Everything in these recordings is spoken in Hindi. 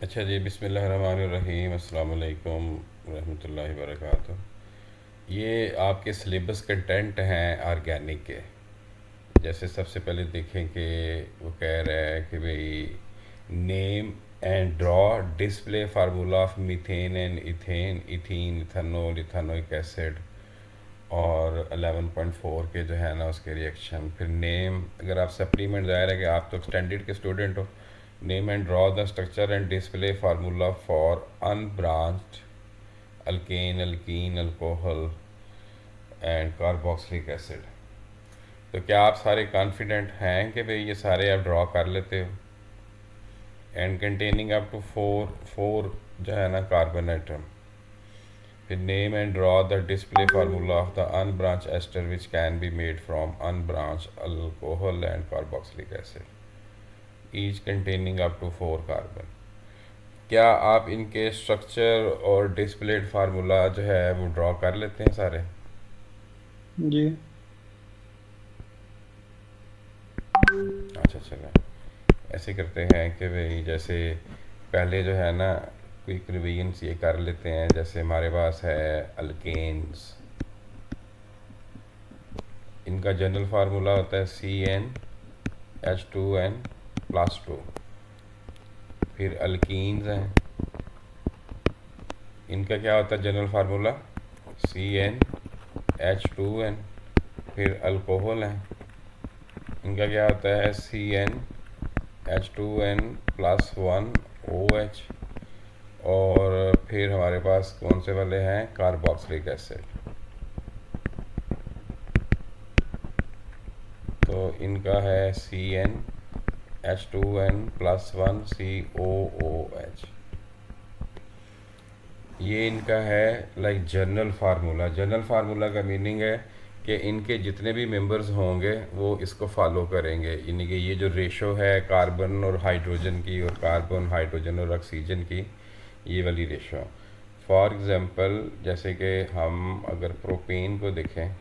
अच्छा जी, बिस्मिल्लाहिर्रहमानिर्रहीम, अस्सलाम वालेकुम रहमतुल्लाहि वबरकातुहू। ये आपके सिलेबस कंटेंट हैं ऑर्गेनिक के। जैसे सबसे पहले देखें कि वो कह रहा है कि भाई name and draw display formula of methane and ethane, ethene, ethanol, ethanoic acid. और 11.4 के जो है ना उसके रिएक्शन। फिर नेम, अगर आप सप्लीमेंट, ज़ाहिर है कि आप तो स्टैंडर्ड के स्टूडेंट हो। Name and draw the structure and display formula for unbranched alkane, alkyne, alcohol and carboxylic acid. तो क्या आप सारे कॉन्फिडेंट हैं कि भाई ये सारे आप ड्रॉ कर लेते हो? And containing up to four four जो है ना कार्बन एटम। फिर name and draw the display formula of the unbranch ester which can be made from unbranch alcohol and carboxylic acid, each containing up to four carbon. क्या आप इनके स्ट्रक्चर और डिस्प्लेड फार्मूला जो है वो ड्रॉ कर लेते हैं सारे? जी। अच्छा, चलें ऐसे करते हैं कि भाई जैसे पहले जो है ना क्विक रिवीजन ये कर लेते हैं। जैसे हमारे पास है अल्केन्स, इनका जनरल फार्मूला होता है CnH2n+2। फिर अल्कीन्स हैं, इनका क्या होता है जनरल फार्मूला? CnH2n। फिर अल्कोहल हैं, इनका क्या होता है? CnH2n+1OH। और फिर हमारे पास कौन से वाले हैं? Carboxylic acid. तो इनका है CnH2n+1COOH। ये इनका है like general formula. General formula का मीनिंग है कि इनके जितने भी मेंबर्स होंगे वो इसको फॉलो करेंगे, यानी कि ये जो रेशो है कार्बन और हाइड्रोजन की, और कार्बन, हाइड्रोजन और ऑक्सीजन की, ये वाली रेशो। फॉर एग्ज़ाम्पल जैसे कि हम अगर प्रोपेन को देखें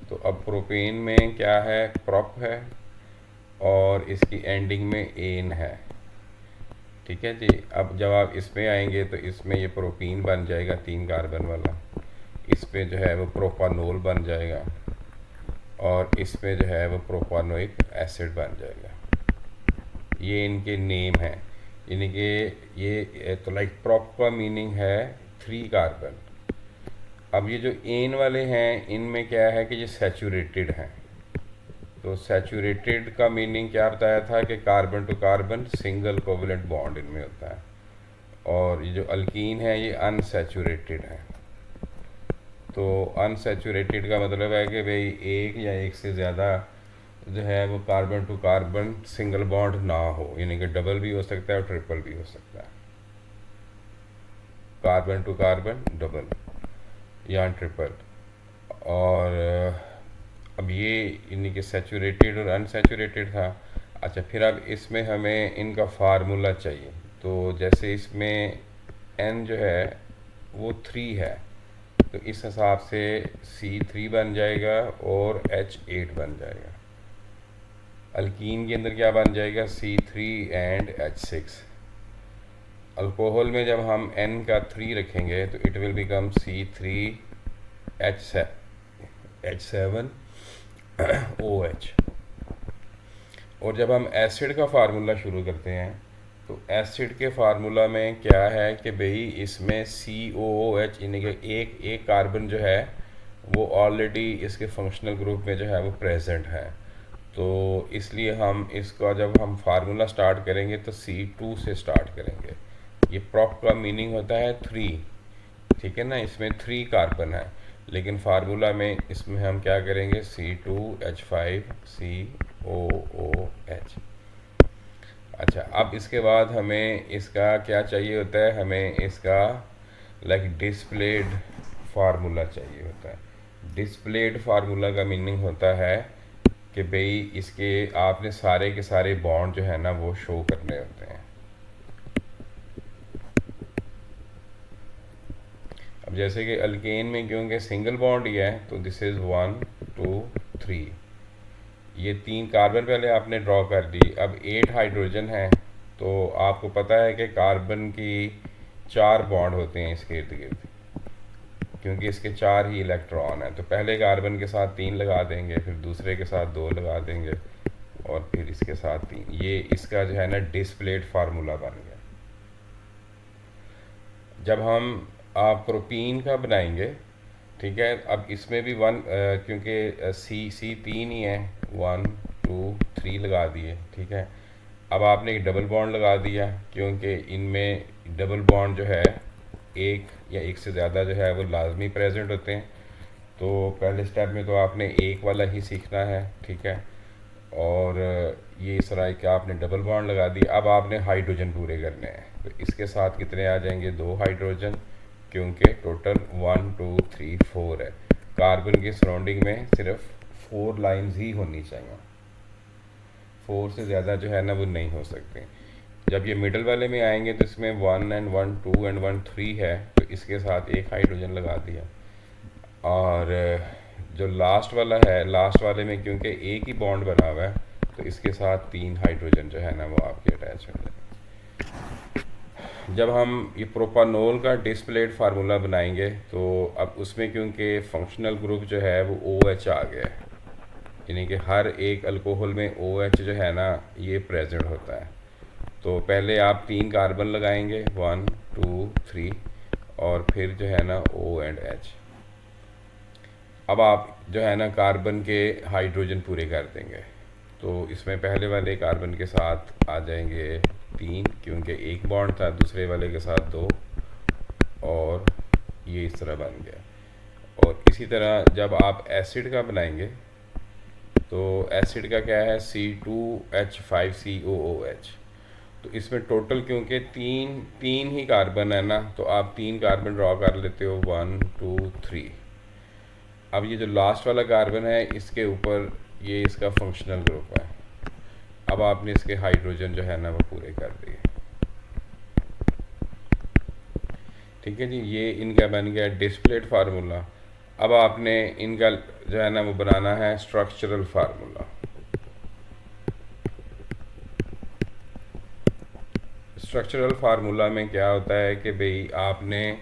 तो अब प्रोपेन में क्या है? प्रोप है और इसकी एंडिंग में एन है। ठीक है जी। अब जब आप इसमें आएंगे तो इसमें ये प्रोपीन बन जाएगा 3 कार्बन वाला, इस पे जो है वो प्रोपानोल बन जाएगा, और इसमें जो है वो प्रोपानोइक एसिड बन जाएगा। ये इनके नेम हैं, यानी कि ये तो लाइक प्रोप का मीनिंग है 3 कार्बन। अब ये जो एन वाले हैं इनमें क्या है कि ये सैचुरेटेड हैं। तो सैचुरेटेड का मीनिंग क्या बताया था कि carbon to carbon single covalent bond इनमें होता है। और ये जो अल्कीन है ये अनसैचुरेटेड है। तो अनसैचुरेटेड का मतलब है कि भाई एक या एक से ज़्यादा जो है वो carbon to carbon single bond ना हो, यानी कि डबल भी हो सकता है और ट्रिपल भी हो सकता है। कार्बन टू कार्बन डबल या ट्रिपल। और अब ये यानी कि सैचुरेटेड और अनसैचुरेटेड था। अच्छा, फिर अब इसमें हमें इनका फार्मूला चाहिए। तो जैसे इसमें एन जो है वो 3 है, तो इस हिसाब से C3 बन जाएगा और H8 बन जाएगा। अल्कीन के अंदर क्या बन जाएगा? C3 and H6। अल्कोहल में जब हम N का 3 रखेंगे तो इट विल बिकम C3H7OH। और जब हम एसिड का फार्मूला शुरू करते हैं तो एसिड के फार्मूला में क्या है कि भाई इसमें COOH, यानी कि एक एक कार्बन जो है वो ऑलरेडी इसके फंक्शनल ग्रुप में जो है वो प्रेजेंट है। तो इसलिए हम इसका जब हम फार्मूला स्टार्ट करेंगे तो C2 से स्टार्ट करेंगे। ये प्रॉप का मीनिंग होता है 3, ठीक है ना। इसमें 3 कार्बन है, लेकिन फार्मूला में इसमें हम क्या करेंगे? C2H5COOH। अच्छा, अब इसके बाद हमें इसका क्या चाहिए होता है? हमें इसका लाइक डिस्प्लेड फार्मूला चाहिए होता है। डिस्प्लेड फार्मूला का मीनिंग होता है कि भाई इसके आपने सारे के सारे बॉन्ड जो है ना वो शो करने होते हैं। अब जैसे कि अल्केन में क्योंकि सिंगल बॉन्ड ही है तो दिस इज़ 1 2 3। ये 3 कार्बन पहले आपने ड्रॉ कर दी। अब 8 हाइड्रोजन है तो आपको पता है कि कार्बन की 4 बॉन्ड होते हैं इसके इर्द गिर्द, क्योंकि इसके 4 ही इलेक्ट्रॉन हैं। तो पहले कार्बन के साथ 3 लगा देंगे, फिर दूसरे के साथ 2 लगा देंगे, और फिर इसके साथ 3। ये इसका जो है ना डिस्प्लेड फार्मूला बन गया। जब हम प्रोपीन का बनाएंगे, ठीक है, अब इसमें भी क्योंकि सी 3 ही है, 1 2 3 लगा दिए, ठीक है। अब आपने एक डबल बॉन्ड लगा दिया, क्योंकि इनमें डबल बॉन्ड जो है एक या एक से ज़्यादा जो है वो लाजमी प्रेजेंट होते हैं। तो पहले स्टेप में तो आपने एक वाला ही सीखना है, ठीक है। और ये इस तरह के आपने डबल बॉन्ड लगा दिया। अब आपने हाइड्रोजन पूरे करने हैं, तो इसके साथ कितने आ जाएंगे, 2 हाइड्रोजन, क्योंकि टोटल 1 2 3 4 है। कार्बन की सराउंडिंग में सिर्फ 4 लाइंस ही होनी चाहिए, 4 से ज़्यादा जो है ना वो नहीं हो सकते। जब ये मिडल वाले में आएंगे तो इसमें 1 एंड 1 2 एंड 1 3 है, तो इसके साथ एक हाइड्रोजन लगा दिया। और जो लास्ट वाला है, लास्ट वाले में क्योंकि एक ही बॉन्ड बना हुआ है, तो इसके साथ 3 हाइड्रोजन जो है ना वो आपके अटैच हो जाए। जब हम ये प्रोपानोल का डिस्प्लेड फार्मूला बनाएंगे, तो अब उसमें क्योंकि फंक्शनल ग्रुप जो है वो OH आ गया है, यानी कि हर एक अल्कोहल में OH जो है ना ये प्रेजेंट होता है। तो पहले आप 3 कार्बन लगाएंगे, 1 2 3, और फिर जो है ना O एंड H। अब आप जो है ना कार्बन के हाइड्रोजन पूरे कर देंगे, तो इसमें पहले वाले कार्बन के साथ आ जाएंगे 3, क्योंकि एक बॉन्ड था, दूसरे वाले के साथ 2, और ये इस तरह बन गया। और इसी तरह जब आप एसिड का बनाएंगे, तो एसिड का क्या है, C2H5COOH। तो इसमें टोटल क्योंकि तीन ही कार्बन है ना, तो आप 3 कार्बन ड्रॉ कर लेते हो, 1 2 3। अब ये जो लास्ट वाला कार्बन है, इसके ऊपर ये इसका फंक्शनल ग्रुप है। अब आपने इसके हाइड्रोजन जो है ना वो पूरे कर दिए, ठीक है जी। ये इनका बन गया डिस्प्लेड फार्मूला। अब आपने इनका जो है ना वो बनाना है स्ट्रक्चरल फार्मूला। स्ट्रक्चरल फार्मूला में क्या होता है कि भाई आपने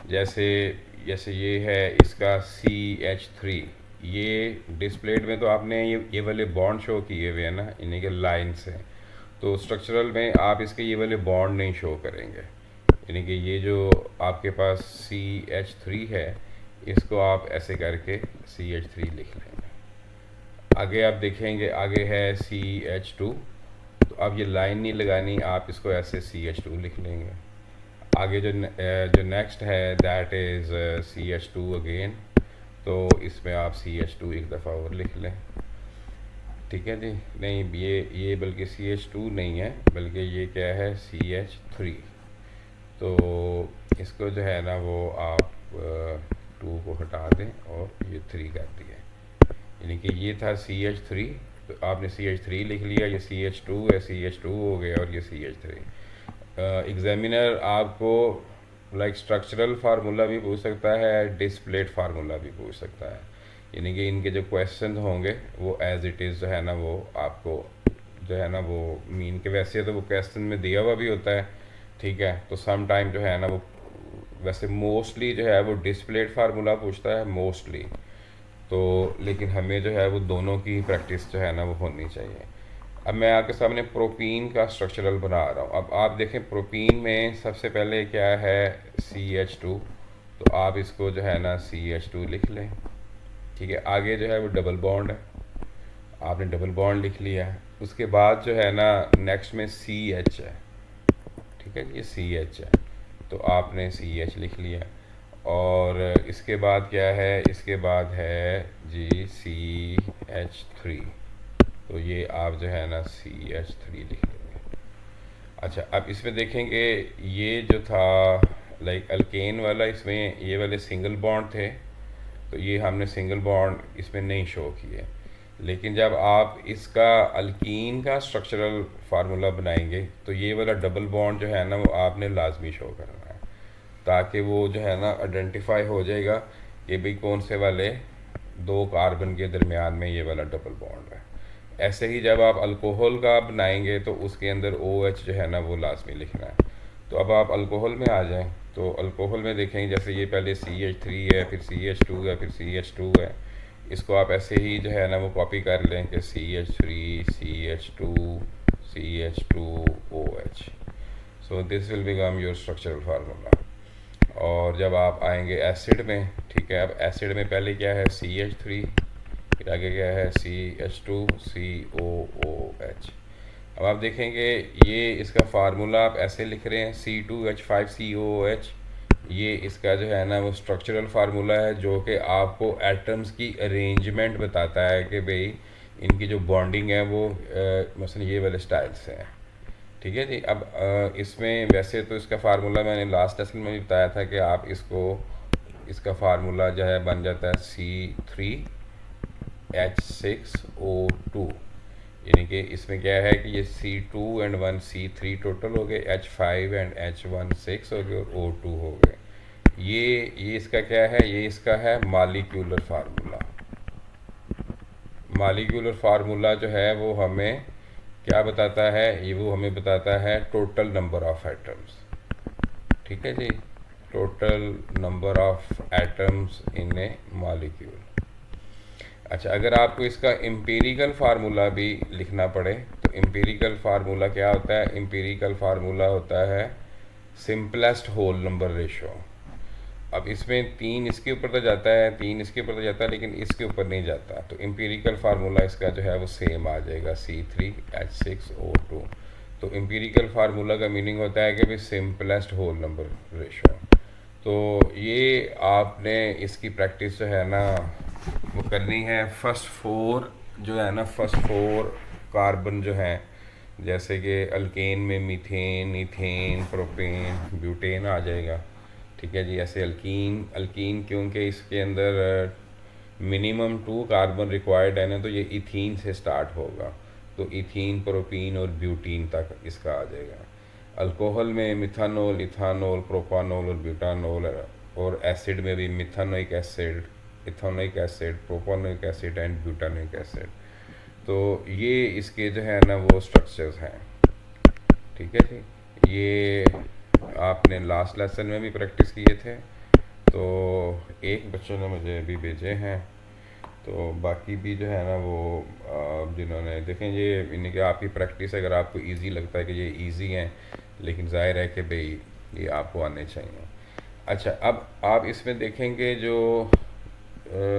जैसे जैसे ये है इसका CH3, ये डिस्प्लेड में तो आपने ये वाले बॉन्ड शो किए हुए हैं ना, इन्हीं के लाइन से। तो स्ट्रक्चरल में आप इसके ये वाले बॉन्ड नहीं शो करेंगे, यानी कि ये जो आपके पास CH3 है, इसको आप ऐसे करके CH3 लिख लेंगे। आगे आप देखेंगे, आगे है CH2, तो अब ये लाइन नहीं लगानी, आप इसको ऐसे CH2 लिख लेंगे। आगे जो नेक्स्ट है दैट इज़ CH2 अगेन, तो इसमें आप CH2 एक दफ़ा और लिख लें, ठीक है जी। नहीं, ये बल्कि CH2 नहीं है, बल्कि ये क्या है, CH3। तो इसको जो है ना वो आप 2 को हटा दें और ये 3 कर दिए, यानी कि ये था CH3, तो आपने CH3 लिख लिया, ये CH2 है, CH2 हो गया, और ये CH3। एग्जामिनर आपको लाइक स्ट्रक्चरल फार्मूला भी पूछ सकता है, डिस्प्लेड फार्मूला भी पूछ सकता है, यानी कि इनके जो क्वेश्चन होंगे वो एज इट इज़ जो है ना वो आपको जो है ना वो मीन के, वैसे तो वो क्वेश्चन में दिया हुआ भी होता है, ठीक है। तो सम टाइम जो है ना वो वैसे मोस्टली जो है वो डिस्प्लेड फार्मूला पूछता है मोस्टली, तो लेकिन हमें जो है वो दोनों की प्रैक्टिस जो है ना वो होनी चाहिए। अब मैं आपके सामने प्रोपीन का स्ट्रक्चरल बना रहा हूँ। अब आप देखें प्रोपीन में सबसे पहले क्या है, CH2, तो आप इसको जो है ना CH2 लिख लें, ठीक है। आगे जो है वो डबल बॉन्ड है, आपने डबल बॉन्ड लिख लिया है। उसके बाद जो है ना नेक्स्ट में CH है, ठीक है, ये CH है, तो आपने CH लिख लिया। और इसके बाद क्या है, इसके बाद है जी CH3, तो ये आप जो है ना CH3 लिख लेंगे। अच्छा, अब इसमें देखेंगे ये जो था लाइक अल्केन वाला, इसमें ये वाले सिंगल बॉन्ड थे, तो ये हमने सिंगल बॉन्ड इसमें नहीं शो किए। लेकिन जब आप इसका अल्कीन का स्ट्रक्चरल फार्मूला बनाएंगे, तो ये वाला डबल बॉन्ड जो है ना वो आपने लाजमी शो करना है, ताकि वो जो है ना आइडेंटिफाई हो जाएगा कि भाई कौन से वाले 2 कार्बन के दरमियान में ये वाला डबल बॉन्ड है। ऐसे ही जब आप अल्कोहल का बनाएंगे तो उसके अंदर ओ एच जो है ना वो लाजमी लिखना है। तो अब आप अल्कोहल में आ जाएं, तो अल्कोहल में देखेंगे जैसे ये पहले CH3 है, फिर CH2 है, फिर CH2 है। इसको आप ऐसे ही जो है ना वो कॉपी कर लें कि CH3 CH2 CH2OH। So this will become your structural formula. और जब आप आएंगे एसिड में, ठीक है, अब एसिड में पहले क्या है CH3, फिर आगे क्या है CH2 COOH। अब आप देखेंगे ये इसका फार्मूला आप ऐसे लिख रहे हैं C2H5COOH। ये इसका जो है ना वो स्ट्रक्चरल फार्मूला है जो कि आपको एटम्स की अरेंजमेंट बताता है कि भाई इनकी जो बॉन्डिंग है वो मसलन ये वाले स्टाइल से है। ठीक है जी। अब इसमें वैसे तो इसका फार्मूला मैंने लास्ट लेसन में भी बताया था कि आप इसका फार्मूला जो है बन जाता है C3H6O2। यानी कि इसमें क्या है कि ये C2 एंड 1 C3 टोटल हो गए, H5 एंड H1 6 हो गए और O2 हो गए। ये इसका क्या है, ये इसका है मालिक्यूलर फार्मूला। मालिक्यूलर फार्मूला जो है वो हमें क्या बताता है, ये वो हमें बताता है टोटल नंबर ऑफ एटम्स। ठीक है जी, total number of atoms in a molecule. अच्छा, अगर आपको इसका एम्पिरिकल फार्मूला भी लिखना पड़े तो एम्पिरिकल फार्मूला क्या होता है, एम्पिरिकल फार्मूला होता है सिंपलेस्ट होल नंबर रेशो। अब इसमें 3 इसके ऊपर तो जाता है, 3 इसके ऊपर तो जाता है, लेकिन इसके ऊपर नहीं जाता। तो एम्पिरिकल फार्मूला इसका जो है वो सेम आ जाएगा C3H6O2। तो एम्पिरिकल फार्मूला का मीनिंग होता है कि भाई सिंपलेस्ट होल नंबर रेशो। तो ये आपने इसकी प्रैक्टिस जो है ना वो करनी है। फर्स्ट 4 जो है ना, फर्स्ट 4 कार्बन जो हैं, जैसे कि अल्केन में मीथेन, इथेन, प्रोपेन, ब्यूटेन आ जाएगा। ठीक है जी। ऐसे अल्कीन क्योंकि इसके अंदर मिनिमम 2 कार्बन रिक्वायर्ड है ना, तो ये इथीन से स्टार्ट होगा। तो इथीन, प्रोपीन और ब्यूटीन तक इसका आ जाएगा। अल्कोहल में मिथानोल, इथानोल, प्रोपानोल और ब्यूटानोल। और एसिड में भी methanoic acid, ethanoic acid, propanoic acid and butanoic acid. तो ये इसके जो है ना वो स्ट्रक्चर्स हैं। ठीक है जी। ये आपने लास्ट लेसन में भी प्रैक्टिस किए थे। तो एक बच्चों ने मुझे अभी भेजे हैं, तो बाकी भी जो है ना वो जिन्होंने देखें, ये इनकी आपकी प्रैक्टिस अगर आपको इजी लगता है कि ये इजी हैं, लेकिन ज़ाहिर है कि भाई ये आपको आने चाहिए। अच्छा, अब आप इसमें देखेंगे जो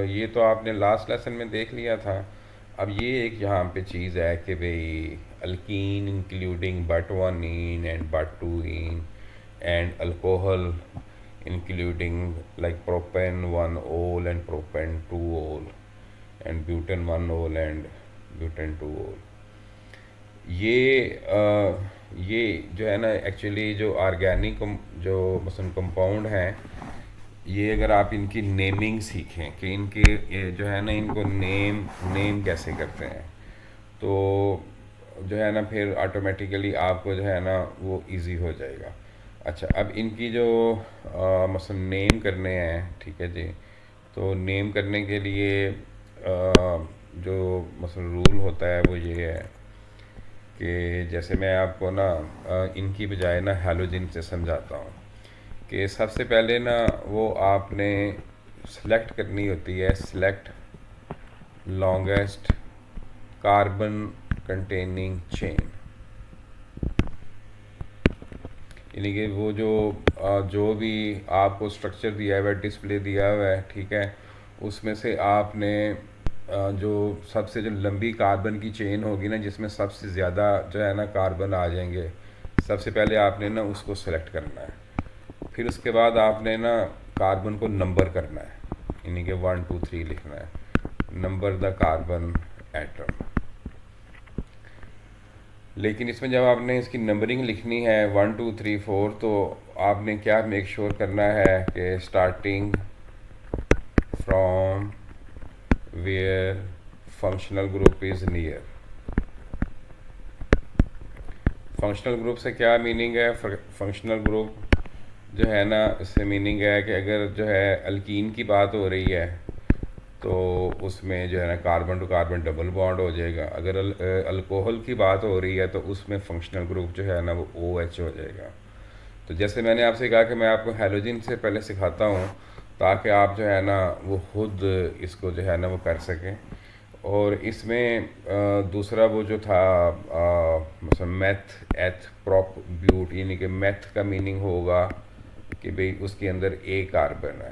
ये तो आपने लास्ट लेसन में देख लिया था। अब ये एक यहाँ पे चीज़ है कि भाई alkyne including but 1ene and but 2ene and alcohol including like propane 1-ol and propane 2-ol and butane 1-ol and butane 2-ol। ये जो है ना एक्चुअली जो ऑर्गेनिक जो मसलन कंपाउंड हैं, ये अगर आप इनकी नेमिंग सीखें कि इनके ये जो है ना इनको नेम कैसे करते हैं, तो जो है ना फिर ऑटोमेटिकली आपको जो है ना वो इजी हो जाएगा। अच्छा, अब इनकी जो मसलन नेम करने हैं, ठीक है जी। तो नेम करने के लिए जो मसलन रूल होता है वो ये है कि जैसे मैं आपको ना इनकी बजाय ना हैलोजन से समझाता हूँ कि सबसे पहले ना वो आपने सेलेक्ट करनी होती है, select longest carbon containing chain. यानी कि वो जो भी आपको स्ट्रक्चर दिया हुआ है, डिस्प्ले दिया हुआ है, ठीक है, उसमें से आपने जो सबसे जो लंबी कार्बन की चेन होगी ना, जिसमें सबसे ज़्यादा जो है ना कार्बन आ जाएंगे, सबसे पहले आपने ना उसको सेलेक्ट करना है। फिर उसके बाद आपने ना कार्बन को नंबर करना है, यानी कि 1 2 3 लिखना है, नंबर द कार्बन एटम। लेकिन इसमें जब आपने इसकी नंबरिंग लिखनी है 1 2 3 4, तो आपने क्या मेक श्योर करना है कि starting from where functional group is near. Functional group से क्या मीनिंग है, फंक्शनल ग्रुप जो है ना इससे मीनिंग है कि अगर जो है अल्कीन की बात हो रही है तो उसमें जो है ना carbon to carbon double bond हो जाएगा। अगर अल्कोहल की बात हो रही है तो उसमें फंक्शनल ग्रुप जो है ना वो OH हो जाएगा। तो जैसे मैंने आपसे कहा कि मैं आपको हैलोजन से पहले सिखाता हूँ ताकि आप जो है ना वो खुद इसको जो है ना वो कर सकें। और इसमें दूसरा वो जो था मतलब मेथ एथ प्रॉप ब्यूट, यानी कि मेथ का मीनिंग होगा कि भाई उसके अंदर एक कार्बन है,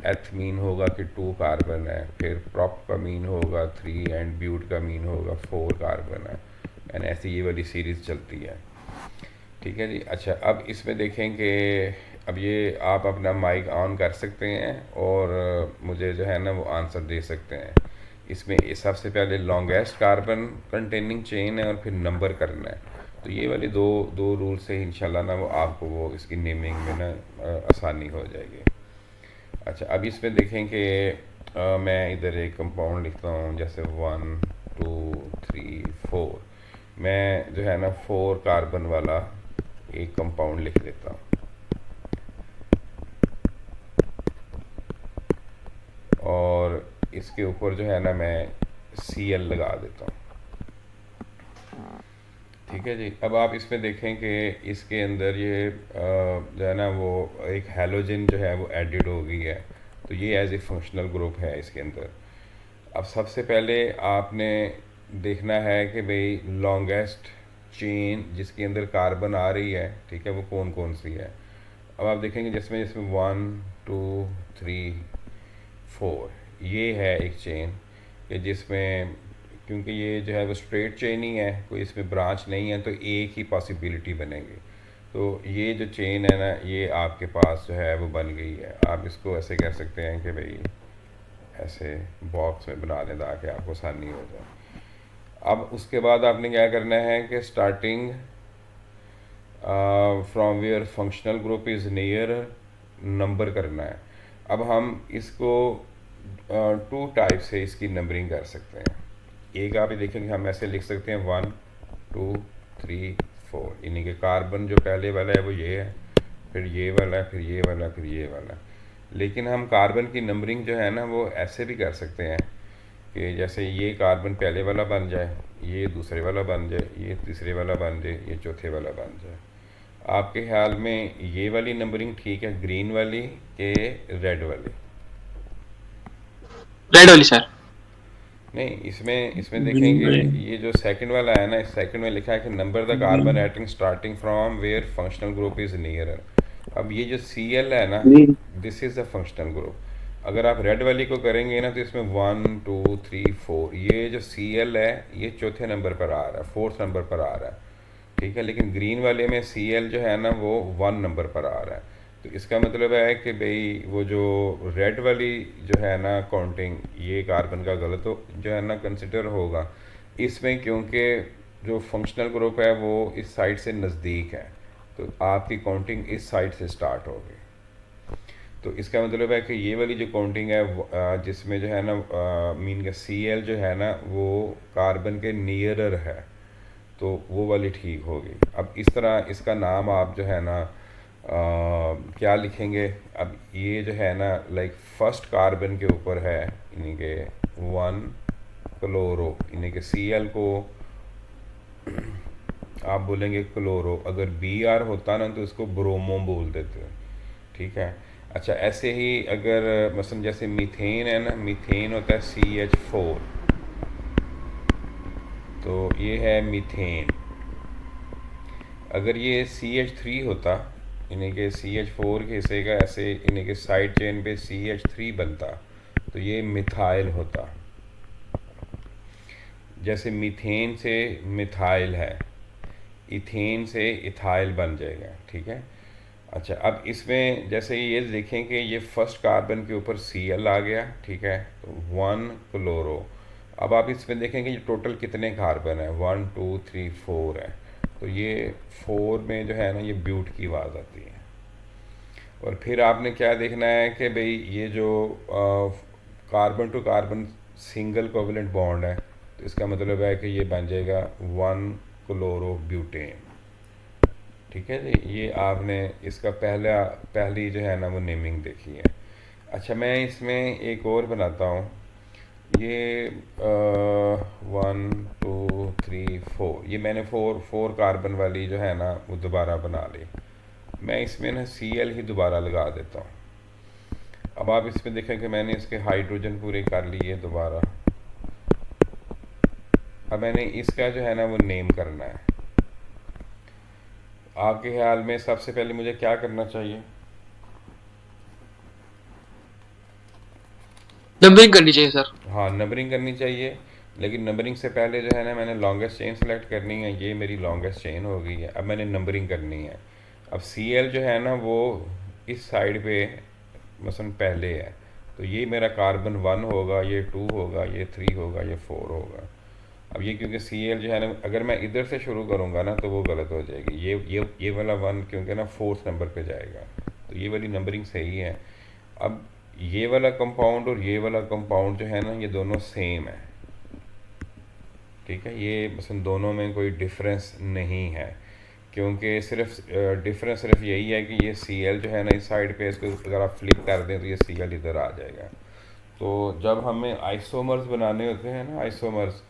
एथ मीन होगा कि 2 कार्बन है, फिर प्रॉप का मीन होगा 3 एंड ब्यूट का मीन होगा 4 कार्बन है। एंड ऐसी ये वाली सीरीज़ चलती है। ठीक है जी। अच्छा, अब इसमें देखें कि अब ये आप अपना माइक ऑन कर सकते हैं और मुझे जो है ना वो आंसर दे सकते हैं। इसमें सबसे पहले लॉन्गेस्ट कार्बन कंटेनिंग चेन है और फिर नंबर करना है। तो ये वाली दो दो रूल से इंशाल्लाह ना वो आपको वो इसकी नेमिंग में ना आसानी हो जाएगी। अच्छा, अब इसमें देखें कि मैं इधर एक कंपाउंड लिखता हूँ, जैसे 1 2 3 4। मैं जो है ना 4 कार्बन वाला एक कंपाउंड लिख देता हूँ और इसके ऊपर जो है ना मैं Cl लगा देता हूँ। ठीक है जी। अब आप इसमें देखें कि इसके अंदर ये जो है ना वो एक हैलोजन जो है वो एडिड हो गई है। तो ये एज ए फंक्शनल ग्रुप है इसके अंदर। अब सबसे पहले आपने देखना है कि भाई लॉन्गेस्ट चेन जिसके अंदर कार्बन आ रही है, ठीक है, वो कौन कौन सी है। अब आप देखेंगे जिसमें जिसमें 1 2 3 4 ये है एक चेन कि जिसमें, क्योंकि ये जो है वो स्ट्रेट चेन ही है, कोई इसमें ब्रांच नहीं है, तो एक ही पॉसिबिलिटी बनेगी। तो ये जो चेन है ना ये आपके पास जो है वो बन गई है। आप इसको ऐसे कह सकते हैं कि भाई ऐसे बॉक्स में बना लें ताकि आपको आसानी हो जाए। अब उसके बाद आपने क्या करना है कि starting from where functional group is near number करना है। अब हम इसको 2 टाइप से इसकी नंबरिंग कर सकते हैं। एक आप ये देखेंगे हम ऐसे लिख सकते हैं 1 2 3 4, यानी कि कार्बन जो पहले वाला है वो ये है, फिर ये वाला है, फिर ये वाला, फिर ये वाला। लेकिन हम कार्बन की नंबरिंग जो है ना वो ऐसे भी कर सकते हैं कि जैसे ये कार्बन पहले वाला बन जाए, ये दूसरे वाला बन जाए, ये तीसरे वाला बन जाए, ये चौथे वाला बन जाए। आपके ख्याल में ये वाली नंबरिंग ठीक है, ग्रीन वाली के रेड वाली? रेड वाली सर। नहीं, इसमें इसमें ग्रीन देखेंगे वाली। ये जो सेकंड वाला है ना, इस सेकंड में लिखा है कि number the green. Carbon atom starting from where functional group is nearer. अब ये जो Cl है ना, green. This is the functional group. अगर आप रेड वाली को करेंगे ना तो इसमें 1 2 3 4, ये जो Cl है ये चौथे नंबर पर आ रहा है, फोर्थ नंबर पर आ रहा है। ठीक है, लेकिन ग्रीन वाले में Cl जो है ना वो 1 नंबर पर आ रहा है। तो इसका मतलब है कि भाई वो जो रेड वाली जो है ना काउंटिंग, ये कार्बन का गलत हो जो है ना कंसिडर होगा इसमें, क्योंकि जो फंक्शनल ग्रुप है वो इस साइड से नज़दीक है, तो आपकी काउंटिंग इस साइड से स्टार्ट होगी। तो इसका मतलब है कि ये वाली जो काउंटिंग है जिसमें जो है ना मीन का Cl जो है ना वो कार्बन के नियरर है, तो वो वाली ठीक होगी। अब इस तरह इसका नाम आप जो है ना क्या लिखेंगे। अब ये जो है ना लाइक फर्स्ट कार्बन के ऊपर है, यानी कि 1 क्लोरो, यानी कि Cl को आप बोलेंगे क्लोरो। अगर Br होता ना तो इसको ब्रोमो बोल देते हैं। ठीक है। अच्छा, ऐसे ही अगर मसलन जैसे मीथेन है ना, मीथेन होता है CH4, तो ये है मीथेन। अगर ये CH3 होता, यानी कि CH4 के हिस्से का ऐसे, यानी कि साइड चेन पे CH3 बनता, तो ये मिथाइल होता। जैसे मीथेन से मिथाइल है, इथेन से इथाइल बन जाएगा। ठीक है। अच्छा, अब इसमें जैसे ये देखें कि ये फर्स्ट कार्बन के ऊपर Cl आ गया, ठीक है, तो 1 क्लोरो। अब आप इसमें देखेंगे ये टोटल कितने कार्बन है, 1 2 3 4 है। तो ये 4 में जो है ना ये ब्यूट की आवाज़ आती है। और फिर आपने क्या देखना है कि भाई ये जो carbon to carbon single covalent bond है, तो इसका मतलब है कि ये बन जाएगा 1 क्लोरो ब्यूटेन। ठीक है जी। ये आपने इसका पहली जो है ना वो नेमिंग देखी है। अच्छा, मैं इसमें एक और बनाता हूँ ये 1 2 3 4, ये मैंने फोर कार्बन वाली जो है ना वो दोबारा बना ली। मैं इसमें ना Cl ही दोबारा लगा देता हूँ। अब आप इसमें देखें कि मैंने इसके हाइड्रोजन पूरे कर लिए दोबारा। अब मैंने इसका जो है ना वो नेम करना है। आपके ख्याल में सबसे पहले मुझे क्या करना चाहिए? नंबरिंग करनी चाहिए सर। हाँ, नंबरिंग करनी चाहिए, लेकिन नंबरिंग से पहले जो है ना मैंने लॉन्गेस्ट चेन सेलेक्ट करनी है। ये मेरी लॉन्गेस्ट चेन हो गई है। अब मैंने नंबरिंग करनी है। अब Cl जो है ना वो इस साइड पे मसलन पहले है, तो ये मेरा कार्बन 1 होगा, ये 2 होगा, ये 3 होगा, ये 4 होगा। अब ये क्योंकि Cl जो है ना अगर मैं इधर से शुरू करूँगा ना तो वो गलत हो जाएगी। ये वाला 1 क्योंकि ना फोर्थ नंबर पे जाएगा, तो ये वाली नंबरिंग सही है। अब ये वाला कंपाउंड और ये वाला कंपाउंड जो है ना ये दोनों सेम है, ठीक है। ये मसलन दोनों में कोई डिफरेंस नहीं है, क्योंकि सिर्फ डिफरेंस सिर्फ यही है कि ये Cl जो है ना इस साइड पे, इसको अगर आप फ्लिप कर दें तो ये Cl इधर आ जाएगा। तो जब हमें आइसोमर्स बनाने होते हैं ना, आइसोमर्स,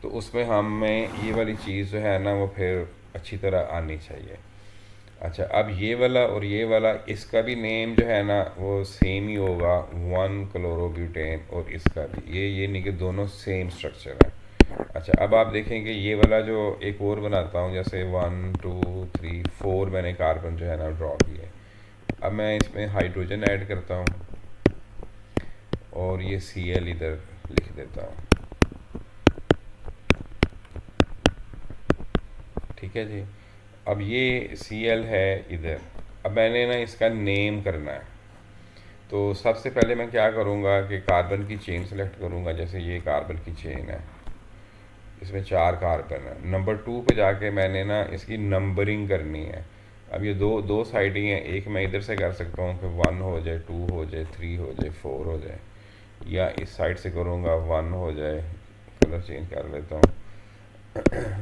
तो उसमें हमें ये वाली चीज़ जो है ना वो फिर अच्छी तरह आनी चाहिए। अच्छा, अब ये वाला और ये वाला, इसका भी नेम जो है ना वो सेम ही होगा, 1 क्लोरोब्यूटेन, और इसका भी ये नहीं कि दोनों सेम स्ट्रक्चर है। अच्छा, अब आप देखेंगे ये वाला जो एक और बनाता हूँ, जैसे 1 2 3 4 मैंने कार्बन जो है ना ड्रॉ किए। अब मैं इसमें हाइड्रोजन ऐड करता हूँ और ये Cl इधर लिख देता हूँ, ठीक है जी। अब ये Cl है इधर। अब मैंने ना इसका नेम करना है, तो सबसे पहले मैं क्या करूँगा कि कार्बन की चेन सेलेक्ट करूँगा। जैसे ये कार्बन की चेन है, इसमें 4 कार्बन है। नंबर 2 पे जाके मैंने ना इसकी नंबरिंग करनी है। अब ये दो दो साइड ही हैं, एक मैं इधर से कर सकता हूँ कि 1 हो जाए, 2 हो जाए, 3 हो जाए, 4 हो जाए, या इस साइड से करूँगा 1 हो जाए। कलर चेंज कर लेता हूँ।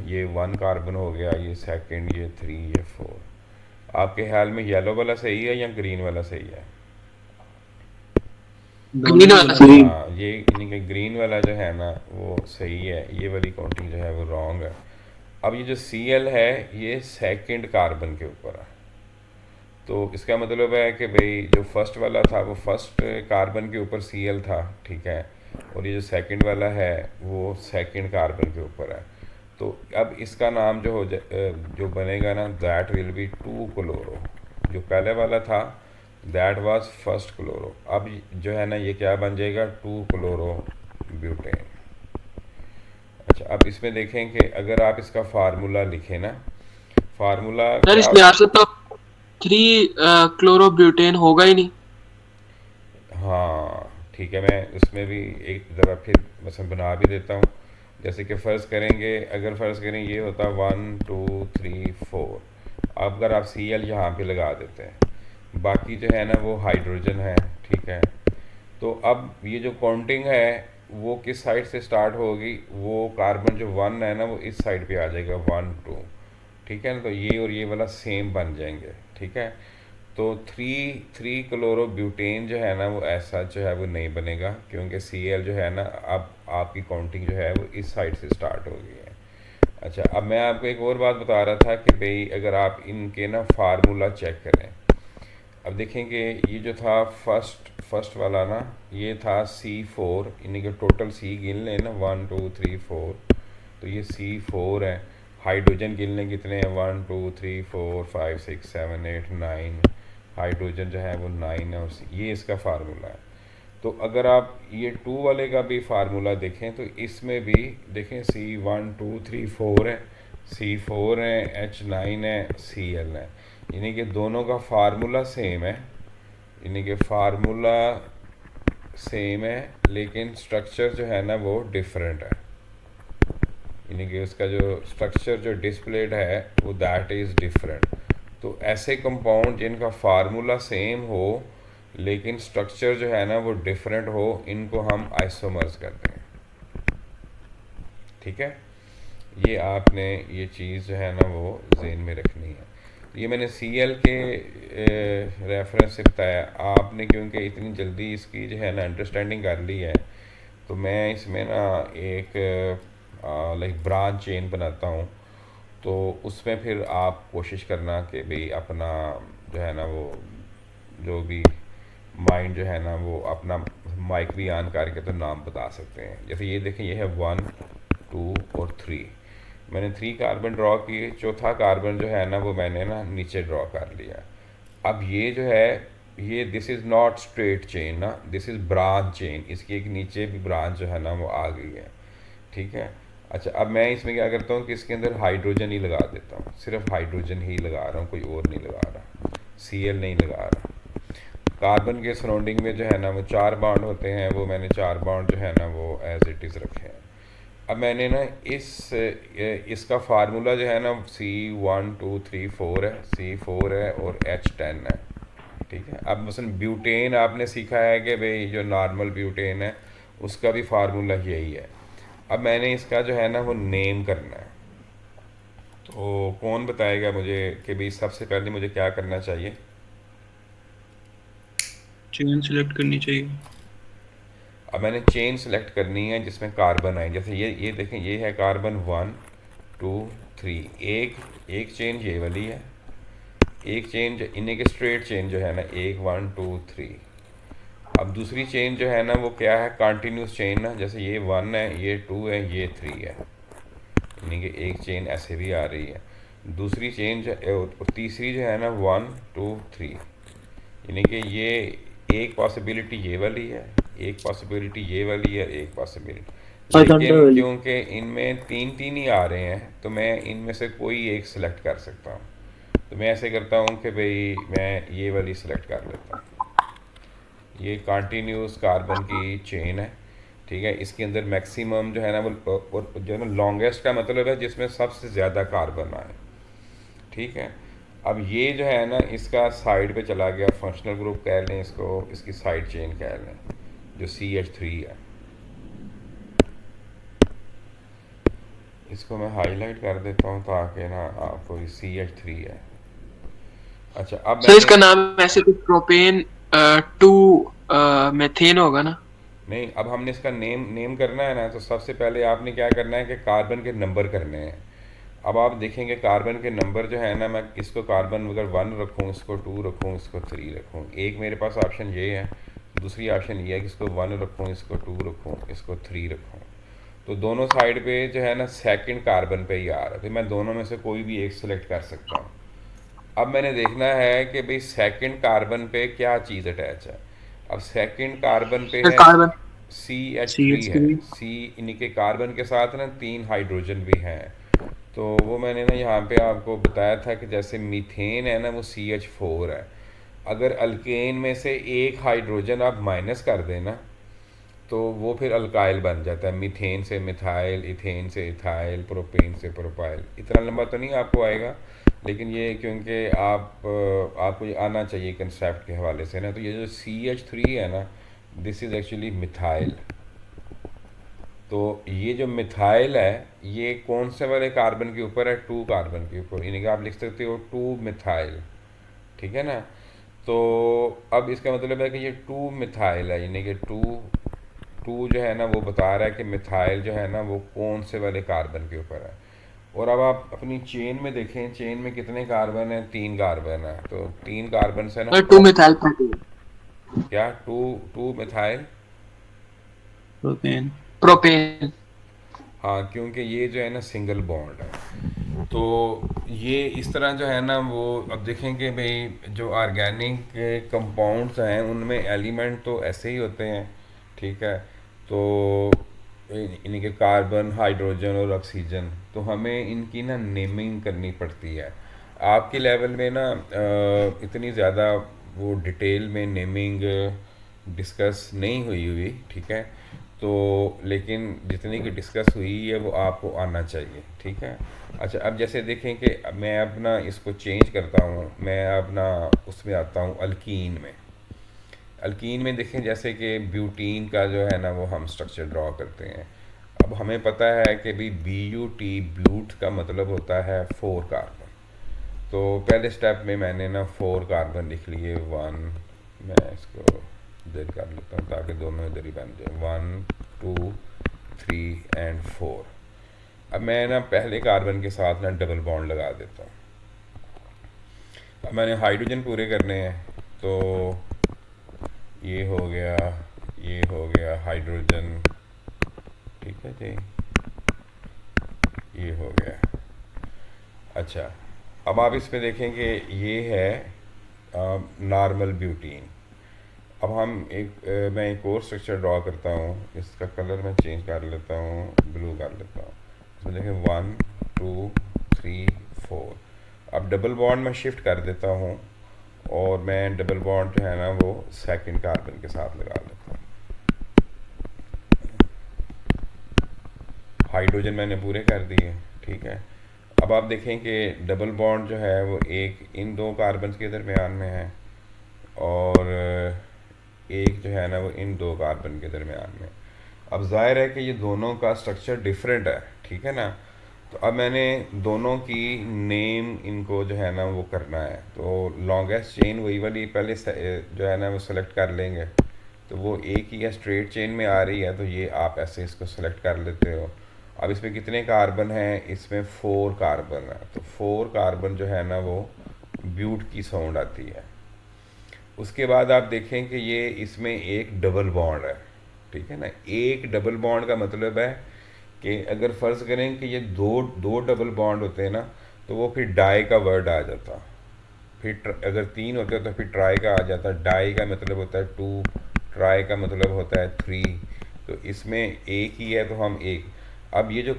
ये 1 कार्बन हो गया, ये सेकंड, ये 3, ये 4। आपके ख्याल में येलो वाला सही है या ग्रीन वाला सही है? दोनों ग्रीन ही वाला बना सही। हाँ, ये यानी कि ग्रीन वाला जो है ना वो सही है, ये वाली काउंटिंग जो है वो रॉन्ग है। अब ये जो Cl है ये सेकंड कार्बन के ऊपर है, तो इसका मतलब है कि भाई जो फर्स्ट वाला था वो फर्स्ट कार्बन के ऊपर Cl था, ठीक है, और ये जो सेकंड वाला है वो सेकंड कार्बन के ऊपर है। तो अब इसका नाम जो बनेगा ना, दैट विल बी 2 क्लोरो। जो पहले वाला था दैट वाज फर्स्ट क्लोरो, अब जो है ना ये क्या बन जाएगा, 2 क्लोरो ब्यूटेन। अच्छा, अब इसमें देखें कि अगर आप इसका फार्मूला लिखें ना, फार्मूला सर क्या? इसमें आंसर तो 3 क्लोरोब्यूटेन होगा ही नहीं। हाँ ठीक है, मैं उसमें भी एक ज़रा फिर मसलन बना भी देता हूँ। जैसे कि फ़र्ज़ करेंगे, अगर फ़र्ज़ करें ये होता 1 2 3 4, अब अगर आप Cl यहाँ पे लगा देते हैं, बाकी जो है ना वो हाइड्रोजन है, ठीक है। तो अब ये जो काउंटिंग है वो किस साइड से स्टार्ट होगी, वो कार्बन जो 1 है ना वो इस साइड पे आ जाएगा, 1 2, ठीक है ना। तो ये और ये वाला सेम बन जाएंगे, ठीक है। तो 3 क्लोरोब्यूटेन जो है ना वो ऐसा जो है वो नहीं बनेगा, क्योंकि Cl जो है ना अब आपकी काउंटिंग जो है वो इस साइड से स्टार्ट हो गई है। अच्छा, अब मैं आपको एक और बात बता रहा था कि भाई अगर आप इनके ना फार्मूला चेक करें, अब देखेंगे ये जो था फर्स्ट वाला ना, ये था C4, यानी कि टोटल C गिन लें ना 1 2 3 4, तो ये C4 है। हाइड्रोजन गिन लें कितने हैं, 1 2 3 4 5 6 7 8 9, हाइड्रोजन जो है वो 9 है, और ये इसका फार्मूला है। तो अगर आप ये 2 वाले का भी फार्मूला देखें तो इसमें भी देखें C1 2 3 4 है, C4 है, H9 है, Cl है, यानी कि दोनों का फार्मूला सेम है, यानी कि फार्मूला सेम है लेकिन स्ट्रक्चर जो है ना वो डिफरेंट है, यानी कि उसका जो स्ट्रक्चर जो डिस्प्लेड है वो दैट इज़ डिफरेंट। तो ऐसे कंपाउंड जिनका फार्मूला सेम हो लेकिन स्ट्रक्चर जो है ना वो डिफरेंट हो, इनको हम आइसोमर्स कहते हैं, ठीक है। ये आपने ये चीज़ जो है ना वो जहन में रखनी है। ये मैंने Cl के रेफरेंस से बताया, आपने क्योंकि इतनी जल्दी इसकी जो है ना अंडरस्टैंडिंग कर ली है, तो मैं इसमें ना एक लाइक ब्रांच चेन बनाता हूँ। तो उसमें फिर आप कोशिश करना कि भाई अपना जो है ना वो जो भी माइंड जो है ना वो अपना माइक भी ऑन करके तो नाम बता सकते हैं। जैसे ये देखें, ये है 1 2 और 3। मैंने 3 कार्बन ड्रॉ किए, चौथा कार्बन जो है ना वो मैंने ना नीचे ड्रॉ कर लिया। अब ये जो है, ये this is not straight chain ना, दिस इज़ ब्रांच चेन। इसकी एक नीचे भी ब्रांच जो है ना वो आ गई है। ठीक है। अच्छा, अब मैं इसमें क्या करता हूँ कि इसके अंदर हाइड्रोजन ही लगा देता हूँ, सिर्फ हाइड्रोजन ही लगा रहा हूँ, कोई और नहीं लगा रहा, Cl नहीं लगा रहा। कार्बन के सराउंडिंग में जो है ना वो 4 बॉन्ड होते हैं, वो मैंने 4 बॉन्ड जो है ना वो एज इट इज़ रखे हैं। अब मैंने ना इसका फार्मूला जो है ना C1 2 3 4 है, C4 है और H10 है। ठीक है। अब मसलन ब्यूटेन आपने सीखा है कि भाई जो नॉर्मल ब्यूटेन है उसका भी फार्मूला यही है। अब मैंने इसका जो है ना वो नेम करना है। तो कौन बताएगा मुझे कि भाई सबसे पहले मुझे क्या करना चाहिए? चेन सिलेक्ट करनी चाहिए। अब मैंने चेन सेलेक्ट करनी है जिसमें कार्बन आए। जैसे ये देखें, ये है कार्बन 1 2 3। एक एक चेन ये वाली है, एक चेन जो इन्हीं के स्ट्रेट चेन जो है ना 1 1 2 3। अब दूसरी चेन जो है ना वो क्या है, कंटिन्यूस चेन ना, जैसे ये 1 है, ये 2 है, ये 3 है, यानी कि एक चेन ऐसे भी आ रही है। दूसरी चेन जो और तीसरी जो है ना 1 2 3, यानी कि ये एक पॉसिबिलिटी ये वाली है, एक पॉसिबिलिटी ये वाली है, एक पॉसिबिलिटी। लेकिन क्योंकि इनमें तीन तीन ही आ रहे हैं तो मैं इनमें से कोई एक सिलेक्ट कर सकता हूँ। तो मैं ऐसे करता हूँ कि भाई मैं ये वाली सिलेक्ट कर लेता हूँ। ये कंटिन्यूस कार्बन की चेन है। ठीक है। इसके अंदर मैक्सिमम जो है ना वो और जो है ना लॉन्गेस्ट का मतलब है जिसमें सबसे ज़्यादा कार्बन आए। ठीक है। अब ये जो है ना इसका साइड पे चला गया, फंक्शनल ग्रुप कह लें इसको, इसकी साइड चेन कह लें, जो CH3 है। इसको मैं हाईलाइट कर देता हूँ ताकि ना आपको ये CH3 है। अच्छा, अब सर मैंने इसका नाम ऐसे कुछ प्रोपेन टू मेथेन होगा ना? नहीं, अब हमने इसका नेम नेम करना है ना, तो सबसे पहले आपने क्या करना है कि कार्बन के नंबर करने हैं। अब आप देखेंगे कार्बन के नंबर जो है ना, मैं इसको कार्बन अगर 1 रखूँ, इसको 2 रखूँ, इसको 3 रखूँ, एक मेरे पास ऑप्शन ये है। दूसरी ऑप्शन ये है कि इसको 1 रखूँ, इसको 2 रखूँ, इसको 3 रखूँ। तो दोनों साइड पे जो है ना सेकंड कार्बन पे ही आ रहा है, तो मैं दोनों में से कोई भी एक सेलेक्ट कर सकता हूँ। अब मैंने देखना है कि भाई सेकंड कार्बन पे क्या चीज़ अटैच है। अब सेकंड कार्बन पे सर है कार्बन CH3 है। CH3। सी इन्हीं के कार्बन के साथ ना 3 हाइड्रोजन भी हैं। तो वो मैंने ना यहाँ पे आपको बताया था कि जैसे मीथेन है ना वो CH4 है। अगर अल्केन में से एक हाइड्रोजन आप माइनस कर देना तो वो फिर अल्काइल बन जाता है। मीथेन से मिथाइल, इथेन से इथाइल, प्रोपेन से प्रोपाइल। इतना लंबा तो नहीं आपको आएगा, लेकिन ये क्योंकि आपको ये आना चाहिए कंसेप्ट के हवाले से ना। तो ये जो CH3 है ना, दिस इज़ एक्चुअली मिथाइल। तो ये जो मिथाइल है ये कौन से वाले कार्बन के ऊपर है? 2 कार्बन के ऊपर, यानी कि आप लिख सकते हो 2 मिथाइल। ठीक है ना। तो अब इसका मतलब है कि ये 2 मिथाइल है, यानी कि टू टू जो है ना वो बता रहा है कि मिथाइल जो है ना वो कौन से वाले कार्बन के ऊपर है। और अब आप अपनी चेन में देखें, चेन में कितने कार्बन है? 3 कार्बन है। तो 3 कार्बन से ना सर टू मिथाइल प्रोपेन। क्या two two methyl propane. Propane. हाँ, क्योंकि ये जो है ना सिंगल बॉन्ड है। तो ये इस तरह जो है ना वो, अब देखेंगे भाई जो ऑर्गेनिक कंपाउंड्स हैं उनमें एलिमेंट तो ऐसे ही होते हैं। ठीक है। तो इन्हीं के कार्बन, हाइड्रोजन और ऑक्सीजन, तो हमें इनकी ना नेमिंग करनी पड़ती है। आपके लेवल में ना इतनी ज़्यादा वो डिटेल में नेमिंग डिस्कस नहीं हुई। ठीक है। तो लेकिन जितनी की डिस्कस हुई है वो आपको आना चाहिए। ठीक है। अच्छा, अब जैसे देखें कि अब मैं अपना इसको चेंज करता हूँ, मैं अपना उसमें आता हूँ अल्कीन में। अल्कीन में देखें जैसे कि ब्यूटीन का जो है ना वो हम स्ट्रक्चर ड्रॉ करते हैं। अब हमें पता है कि भाई BUT ब्लूट का मतलब होता है 4 कार्बन। तो पहले स्टेप में मैंने ना 4 कार्बन लिख लिए। 1, मैं इसको इधर कर लेता हूँ ताकि दोनों इधर ही बन जाए। 1 2 3 एंड 4। अब मैं ना पहले कार्बन के साथ ना डबल बॉन्ड लगा देता हूँ। अब मैंने हाइड्रोजन पूरे करने हैं, तो ये हो गया हाइड्रोजन, ठीक है जी, ये हो गया। अच्छा, अब आप इसमें देखें कि ये है नॉर्मल ब्यूटीन। अब हम मैं एक और स्ट्रक्चर ड्रॉ करता हूँ, इसका कलर मैं चेंज कर लेता हूँ, ब्लू कर लेता हूँ। इसमें देखें 1 2 3 4। अब डबल बॉन्ड मैं शिफ्ट कर देता हूँ और मैं डबल बॉन्ड जो है ना वो सेकंड कार्बन के साथ लगा लेता हूँ। हाइड्रोजन मैंने पूरे कर दिए, ठीक है। अब आप देखें कि डबल बॉन्ड जो है वो एक इन दो कार्बन के दरमियान में है और एक जो है ना वो इन दो कार्बन के दरमियान में। अब जाहिर है कि ये दोनों का स्ट्रक्चर डिफरेंट है, ठीक है ना। तो अब मैंने दोनों की नेम इनको जो है ना वो करना है, तो लॉन्गेस्ट चेन वही वाली पहले जो है ना वो सेलेक्ट कर लेंगे। तो वो एक ही है, स्ट्रेट चेन में आ रही है, तो ये आप ऐसे इसको सेलेक्ट कर लेते हो। अब इसमें कितने कार्बन हैं? इसमें 4 कार्बन है, तो 4 कार्बन जो है ना वो ब्यूट की साउंड आती है। उसके बाद आप देखें कि ये इसमें एक डबल बॉन्ड है, ठीक है ना। एक डबल बॉन्ड का मतलब है कि अगर फ़र्ज़ करें कि ये दो डबल बॉन्ड होते हैं ना, तो वो फिर डाई का वर्ड आ जाता। फिर अगर 3 होते तो फिर ट्राई का आ जाता। डाई का मतलब होता है 2, ट्राई का मतलब होता है 3। तो इसमें एक ही है तो हम एक। अब ये जो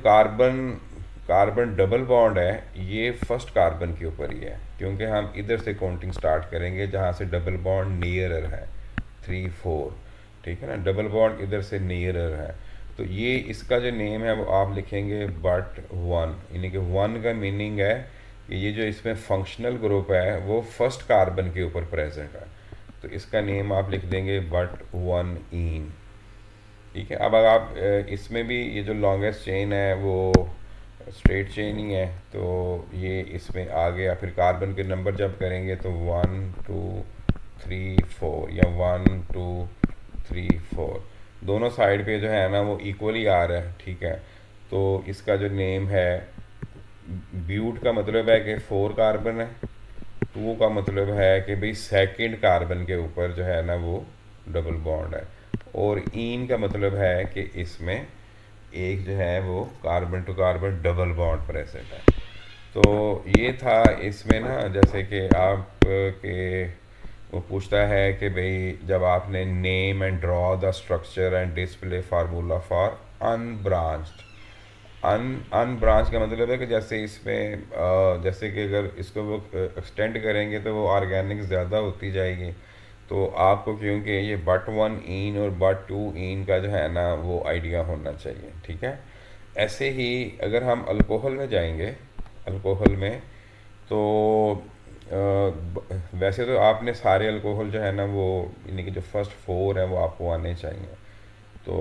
कार्बन डबल बॉन्ड है, ये फर्स्ट कार्बन के ऊपर ही है, क्योंकि हम इधर से काउंटिंग स्टार्ट करेंगे जहाँ से डबल बॉन्ड नियरर है, 3 4, ठीक है ना। डबल बॉन्ड इधर से नियरर है, तो ये इसका जो नेम है वो आप लिखेंगे बट 1, यानी कि 1 का मीनिंग है कि ये जो इसमें फंक्शनल ग्रुप है वो फर्स्ट कार्बन के ऊपर प्रेजेंट है, तो इसका नेम आप लिख देंगे बट 1 इन, ठीक है। अब आप इसमें भी ये जो लॉन्गेस्ट चेन है वो स्ट्रेट चेन ही है, तो ये इसमें आ गया। फिर कार्बन के नंबर जब करेंगे तो 1 2 3 4 या 1 2 3 4 दोनों साइड पे जो है ना वो इक्वली आ रहा है, ठीक है। तो इसका जो नेम है, ब्यूट का मतलब है कि 4 कार्बन है, 2 का मतलब है कि भाई सेकंड कार्बन के ऊपर जो है ना वो डबल बॉन्ड है, और इन का मतलब है कि इसमें एक जो है वो carbon to carbon double bond present है। तो ये था इसमें ना, जैसे कि आप के वो पूछता है कि भाई जब आपने name and draw the structure and display formula for unbranched. Unbranch का मतलब है कि जैसे इसमें जैसे कि अगर इसको वो एक्सटेंड करेंगे तो वो ऑर्गेनिक ज़्यादा होती जाएगी, तो आपको क्योंकि ये बट 1 इन और बट 2 इन का जो है ना वो आइडिया होना चाहिए, ठीक है। ऐसे ही अगर हम अल्कोहल में जाएंगे, अल्कोहल में तो वैसे तो आपने सारे अल्कोहल जो है ना वो यानी कि जो फर्स्ट 4 है वो आपको आने चाहिए। तो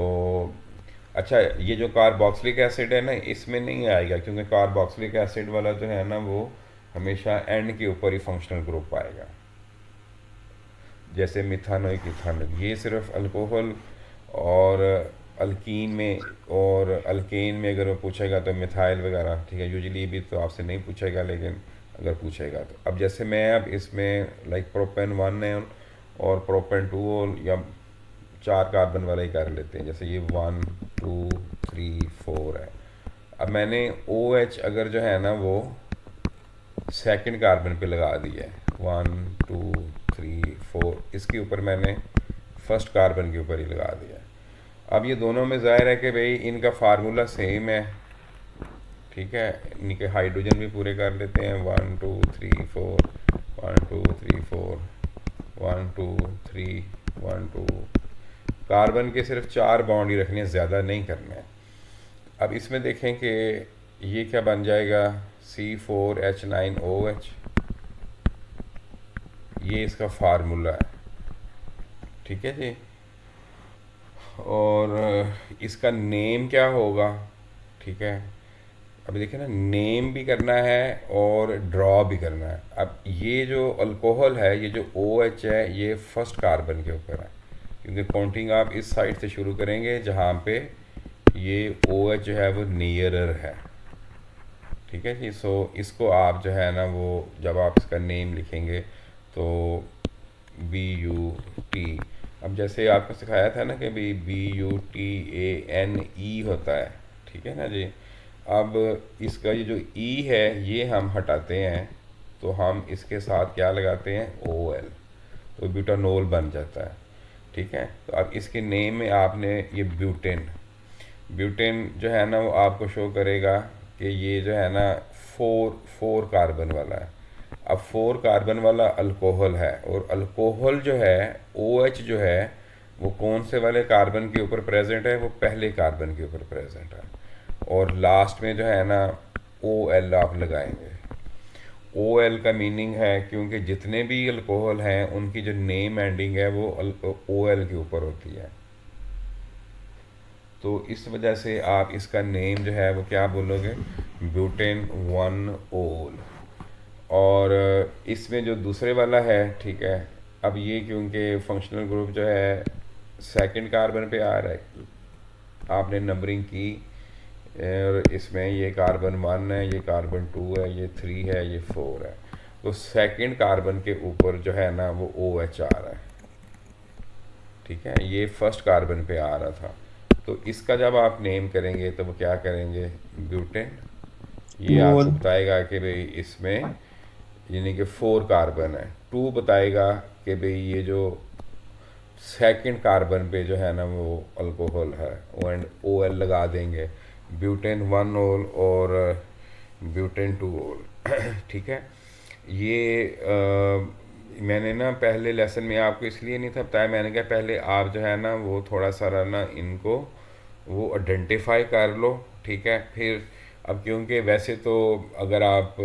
अच्छा, ये जो कार्बोक्सिलिक एसिड है ना इसमें नहीं आएगा, क्योंकि कार्बोक्सिलिक एसिड वाला जो है ना वो हमेशा एंड के ऊपर ही फंक्शनल ग्रुप आएगा, जैसे मिथानोइक इथानोइक। ये सिर्फ अल्कोहल और अल्कीन में और अल्केन में अगर वो पूछेगा तो मिथाइल वगैरह, ठीक है। यूजुअली भी तो आपसे नहीं पूछेगा, लेकिन अगर पूछेगा तो। अब जैसे मैं अब इसमें लाइक प्रोपेन 1 है और प्रोपेन 2 या 4 कार्बन वाला ही कर लेते हैं, जैसे ये 1 2 3 4 है। अब मैंने OH अगर जो है ना वो सेकंड कार्बन पे लगा दिया है, 1 2 3 4, इसके ऊपर मैंने फर्स्ट कार्बन के ऊपर ही लगा दिया है। अब ये दोनों में ज़ाहिर है कि भाई इनका फार्मूला सेम है, ठीक है। इनके हाइड्रोजन भी पूरे कर लेते हैं, 1 2 3 4 1 2 3 4 1 2 3 1 2। कार्बन के सिर्फ 4 बॉन्ड ही रखने हैं, ज़्यादा नहीं करना है। अब इसमें देखें कि ये क्या बन जाएगा, C4H9OH, ये इसका फार्मूला है, ठीक है जी। और इसका नेम क्या होगा, ठीक है। अभी देखिए ना, नेम भी करना है और ड्रॉ भी करना है। अब ये जो अल्कोहल है, ये जो OH है, ये फर्स्ट कार्बन के ऊपर है, क्योंकि काउंटिंग आप इस साइड से शुरू करेंगे जहाँ पे ये OH जो है वो नियरर है। ठीक है जी। सो इसको आप जो है ना वो जब आप इसका नेम लिखेंगे तो BUT, अब जैसे आपको सिखाया था ना कि भाई BUTANE होता है, ठीक है ना जी। अब इसका ये जो E है ये हम हटाते हैं तो हम इसके साथ क्या लगाते हैं OL, तो ब्यूटानोल बन जाता है। ठीक है, तो अब इसके नेम में आपने ये ब्यूटेन, ब्यूटेन जो है ना वो आपको शो करेगा कि ये जो है ना फोर कार्बन वाला है। अब 4 कार्बन वाला अल्कोहल है, और अल्कोहल जो है OH जो है वो कौन से वाले कार्बन के ऊपर प्रेजेंट है, वो पहले कार्बन के ऊपर प्रेजेंट है। और लास्ट में जो है ना OL आप लगाएंगे। OL का मीनिंग है क्योंकि जितने भी अल्कोहल हैं उनकी जो नेम एंडिंग है वो OL के ऊपर होती है, तो इस वजह से आप इसका नेम जो है वो क्या बोलोगे, ब्यूटेन 1-OL। और इसमें जो दूसरे वाला है, ठीक है, अब ये क्योंकि फंक्शनल ग्रुप जो है सेकंड कार्बन पे आ रहा है, आपने नंबरिंग की, और इसमें ये कार्बन 1 है, ये कार्बन 2 है, ये 3 है, ये 4 है, तो सेकंड कार्बन के ऊपर जो है ना वो OH आ रहा है। ठीक है, ये फर्स्ट कार्बन पे आ रहा था, तो इसका जब आप नेम करेंगे तो वो क्या करेंगे, ब्यूटेन। ये आपको बताएगा कि भाई इसमें यानी कि 4 कार्बन है। 2 बताएगा कि भाई ये जो सेकंड कार्बन पे जो है ना वो अल्कोहल है, एंड OL लगा देंगे, ब्यूटेन 1-OL और ब्यूटेन 2-OL। ठीक है, ये मैंने ना पहले लेसन में आपको इसलिए नहीं था बताया, मैंने कहा पहले आप जो है ना वो थोड़ा सा ना इनको वो आइडेंटिफाई कर लो। ठीक है, फिर अब क्योंकि वैसे तो अगर आप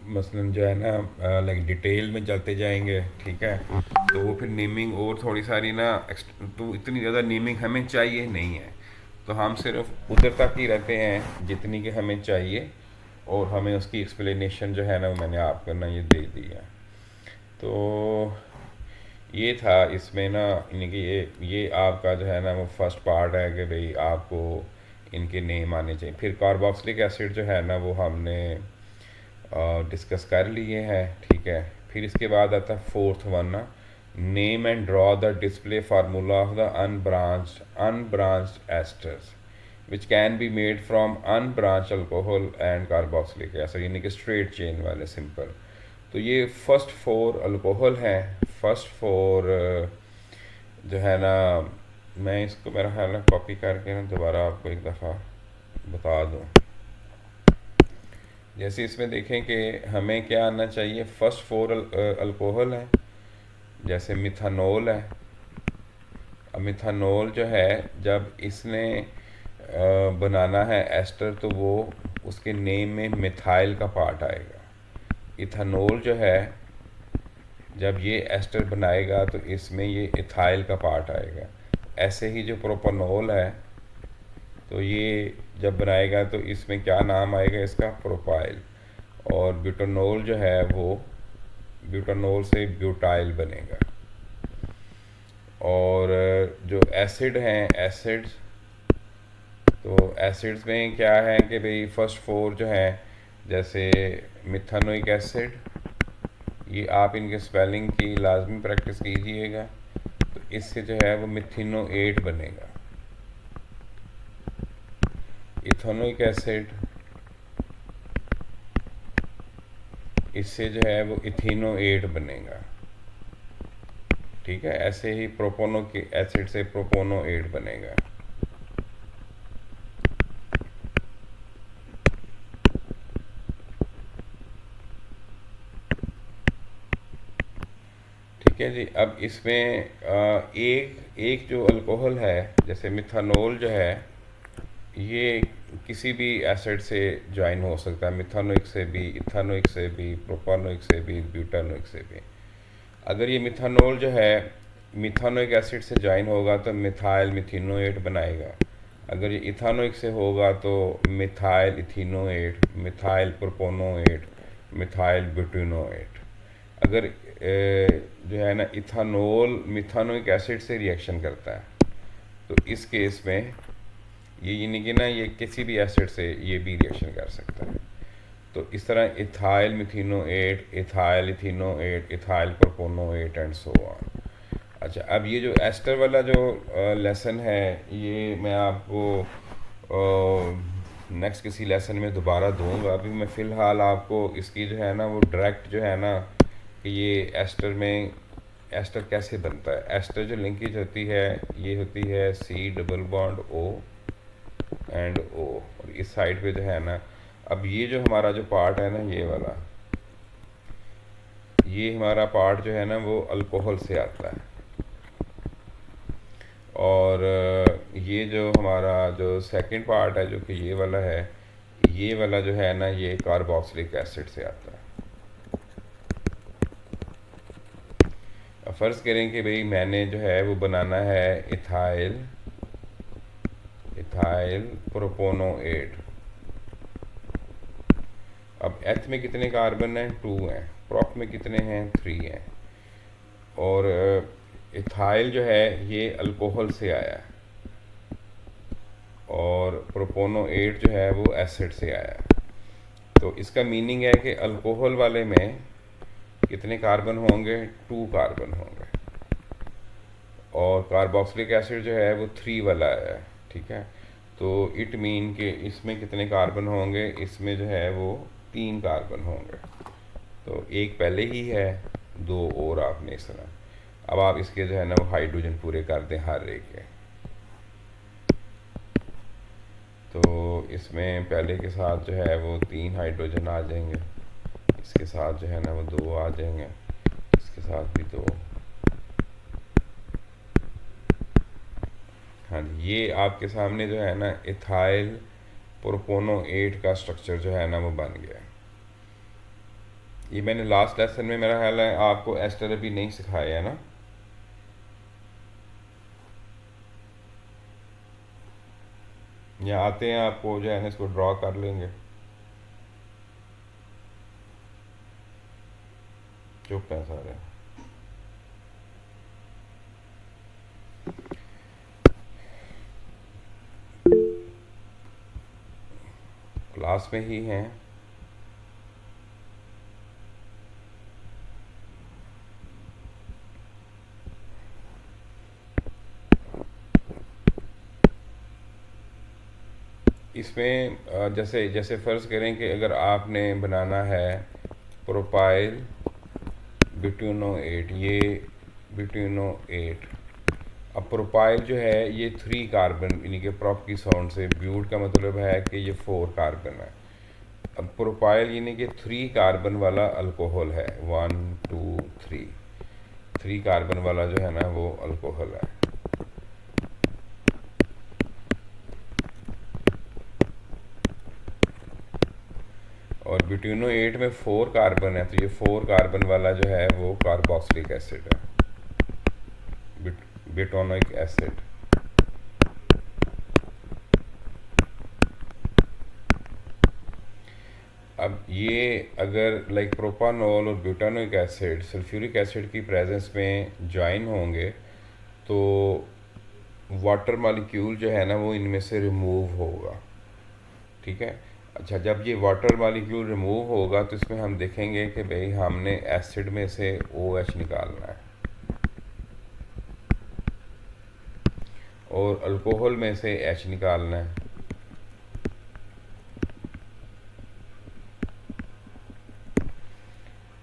मसलन जो है ना लाइक डिटेल में चलते जाएंगे, ठीक है, तो वो फिर नेमिंग और थोड़ी सारी ना तो इतनी ज़्यादा नेमिंग हमें चाहिए नहीं है, तो हम सिर्फ उधर तक ही रहते हैं जितनी कि हमें चाहिए, और हमें उसकी एक्सप्लेनेशन जो है ना वो मैंने आपको ना ये दे दिया। तो ये था इसमें ना, यानी कि ये आपका जो है ना वो फर्स्ट पार्ट है कि भाई आपको इनके नेम आने चाहिए। फिर कार्बोक्सिलिक एसिड जो है ना वो हमने डिस्कस कर लिए हैं। ठीक है, फिर इसके बाद आता है फोर्थ वन ना, name and draw the display formula of the unbranched asters which can be made from unbranch alcohol and carboxylic acid, यानी कि स्ट्रेट चेन वाले सिंपल। तो ये फर्स्ट 4 अल्कोहल हैं, फर्स्ट 4 जो है ना, मैं इसको मेरा ख्याल है कॉपी करके ना दोबारा आपको एक दफ़ा बता दूं। जैसे इसमें देखें कि हमें क्या आना चाहिए, फर्स्ट 4 अल्कोहल है, जैसे मिथानोल है। अब मिथानोल जो है जब इसने बनाना है एस्टर, तो वो उसके नेम में मिथाइल का पार्ट आएगा। इथानोल जो है जब ये एस्टर बनाएगा तो इसमें ये इथाइल का पार्ट आएगा। ऐसे ही जो प्रोपानोल है तो ये जब बनाएगा तो इसमें क्या नाम आएगा इसका, प्रोपाइल। और ब्यूटानोल जो है वो ब्यूटानोल से ब्यूटाइल बनेगा। और जो एसिड हैं, एसिड्स, तो एसिड्स में क्या है कि भाई फर्स्ट 4 जो हैं, जैसे मिथानोइक एसिड, ये आप इनके स्पेलिंग की लाजमी प्रैक्टिस कीजिएगा, तो इससे जो है वो मिथिनोएट बनेगा। इथानोइक एसिड, इससे जो है वो इथिनोएट बनेगा। ठीक है, ऐसे ही प्रोपोनो के एसिड से प्रोपोनोएट बनेगा। ठीक है जी। अब इसमें एक जो अल्कोहल है, जैसे मिथानोल जो है, ये किसी भी एसिड से ज्वाइन हो सकता है, मिथानोइक से भी, इथानोइक से भी, प्रोपानोइक से भी, ब्यूटानोइक से भी। अगर ये मिथानोल जो है मिथानोइक एसिड से ज्वाइन होगा तो मिथाइल मिथिनोएट बनाएगा। अगर ये इथानोइक से होगा तो मिथाइल इथिनोएट, मिथाइल प्रोपोनोएट, मिथाइल ब्यूटेनोएट। अगर जो है ना इथानोल मिथानोइक एसिड से रिएक्शन करता है, तो इस केस में ये यानी कि ना ये किसी भी एसिड से ये भी रिएक्शन कर सकता है। तो इस तरह ethyl methanoate, ethyl ethanoate, ethyl propanoate and so on. अच्छा, अब ये जो एस्टर वाला जो लेसन है, ये मैं आपको नेक्स्ट किसी लेसन में दोबारा दूंगा। अभी मैं फ़िलहाल आपको इसकी जो है ना वो डायरेक्ट जो है ना कि ये एस्टर में एस्टर कैसे बनता है। एस्टर जो लिंकेज होती है ये होती है C double bond O and O, और इस साइड पे जो है ना, अब ये जो हमारा जो पार्ट है ना ये वाला, ये हमारा पार्ट जो है ना वो अल्कोहल से आता है, और ये जो हमारा जो सेकंड पार्ट है जो कि ये वाला है, ये वाला जो है ना ये कार्बोक्सिलिक एसिड से आता है। अब फ़र्ज़ करें कि भाई मैंने जो है वो बनाना है इथाइल प्रोपोनोएट। अब एथ में कितने कार्बन हैं? 2 हैं। प्रोप में कितने हैं? 3 हैं। और इथाइल जो है ये अल्कोहल से आया है, और प्रोपोनोएट जो है वो एसिड से आया है। तो इसका मीनिंग है कि अल्कोहल वाले में कितने कार्बन होंगे? 2 कार्बन होंगे, और कार्बोक्सिलिक एसिड जो है वो 3 वाला है, ठीक है। तो इट मीन कि इसमें कितने कार्बन होंगे? इसमें जो है वो 3 कार्बन होंगे। तो एक पहले ही है, 2 और आपने इस तरह। अब आप इसके जो है ना वो हाइड्रोजन पूरे कर दें हर एक के। तो इसमें पहले के साथ जो है वो 3 हाइड्रोजन आ जाएंगे, इसके साथ जो है ना वो 2 आ जाएंगे, इसके साथ भी 2। हाँ जी, ये आपके सामने जो है ना इथाइल प्रोपोनोएट का स्ट्रक्चर जो है ना वो बन गया है। ये मैंने लास्ट लेसन में मेरा ख्याल है आपको एस्टर अभी नहीं सिखाया है ना। या आते हैं आपको जो है ना इसको ड्रॉ कर लेंगे। चुप है सारे। क्लास में ही हैं। इसमें जैसे जैसे फ़र्ज़ करें कि अगर आपने बनाना है प्रोपाइल ब्यूटेनोएट, ये ब्यूटेनोएट। अब प्रोपाइल जो है ये 3 कार्बन, यानी कि प्रॉप की साउंड से ब्यूट का मतलब है कि ये 4 कार्बन है। अब प्रोपाइल यानी कि 3 कार्बन वाला अल्कोहल है, 1 2 3 कार्बन वाला जो है ना वो अल्कोहल है। और ब्यूटेनोएट में 4 कार्बन है, तो ये 4 कार्बन वाला जो है वो कार्बोक्सिलिक एसिड है, ब्यूटेनोइक एसिड। अब ये अगर लाइक प्रोपानॉल और ब्यूटानोइक एसिड सल्फ्यूरिक एसिड की प्रेजेंस में ज्वाइन होंगे तो वाटर मॉलिक्यूल जो है ना वो इनमें से रिमूव होगा, ठीक है। अच्छा, जब ये वाटर मॉलिक्यूल रिमूव होगा तो इसमें हम देखेंगे कि भाई हमने एसिड में से OH निकालना है और अल्कोहल में से H निकालना है।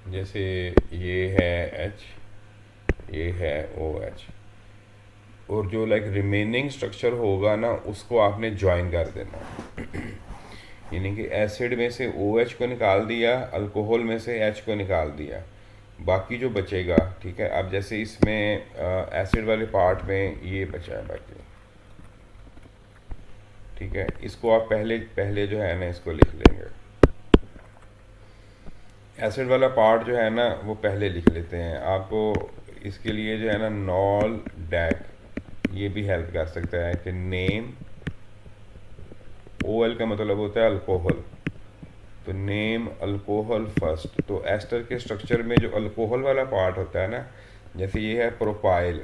जैसे ये है H, ये है OH, और जो लाइक रिमेनिंग स्ट्रक्चर होगा ना उसको आपने ज्वाइन कर देना। यानी कि एसिड में से OH को निकाल दिया, अल्कोहल में से H को निकाल दिया, बाकी जो बचेगा, ठीक है। अब जैसे इसमें एसिड वाले पार्ट में ये बचा है बाकी, ठीक है। इसको आप पहले जो है ना इसको लिख लेंगे। एसिड वाला पार्ट जो है ना वो पहले लिख लेते हैं। आपको इसके लिए जो है ना नॉल डैक ये भी हेल्प कर सकता है कि नेम OL का मतलब होता है अल्कोहल, तो नेम अल्कोहल फर्स्ट। तो एस्टर के स्ट्रक्चर में जो अल्कोहल वाला पार्ट होता है ना, जैसे ये है प्रोपाइल,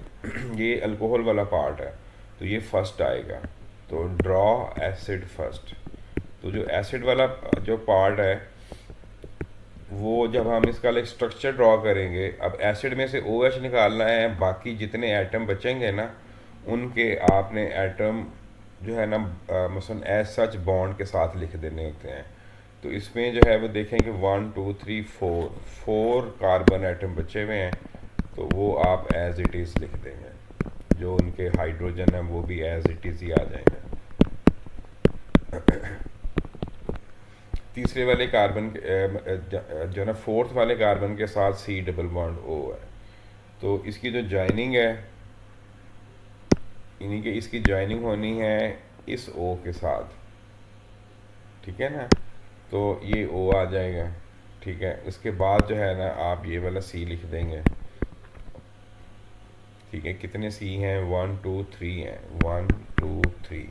ये अल्कोहल वाला पार्ट है, तो ये फर्स्ट आएगा। तो ड्रॉ एसिड फर्स्ट। तो जो एसिड वाला जो पार्ट है वो जब हम इसका स्ट्रक्चर ड्रॉ करेंगे, अब एसिड में से OH निकालना है, बाकी जितने एटम बचेंगे ना उनके आपने एटम जो है ना मसलन एज सच बॉन्ड के साथ लिख देने होते हैं। तो इसमें जो है वो देखेंगे 1 2 3 4 कार्बन एटम बचे हुए हैं, तो वो आप एज इट इज़ लिख देंगे। जो उनके हाइड्रोजन है वो भी एज इट इज़ ही आ जाएंगे। तीसरे वाले कार्बन जो ना फोर्थ वाले कार्बन के साथ C डबल बॉन्ड O है, तो इसकी जो जॉइनिंग है इन्हीं के इसकी जॉइनिंग होनी है इस O के साथ, ठीक है ना। तो ये O आ जाएगा, ठीक है। उसके बाद जो है ना आप ये वाला C लिख देंगे, ठीक है। कितने C हैं? 1 2 3 हैं, 1 2 3।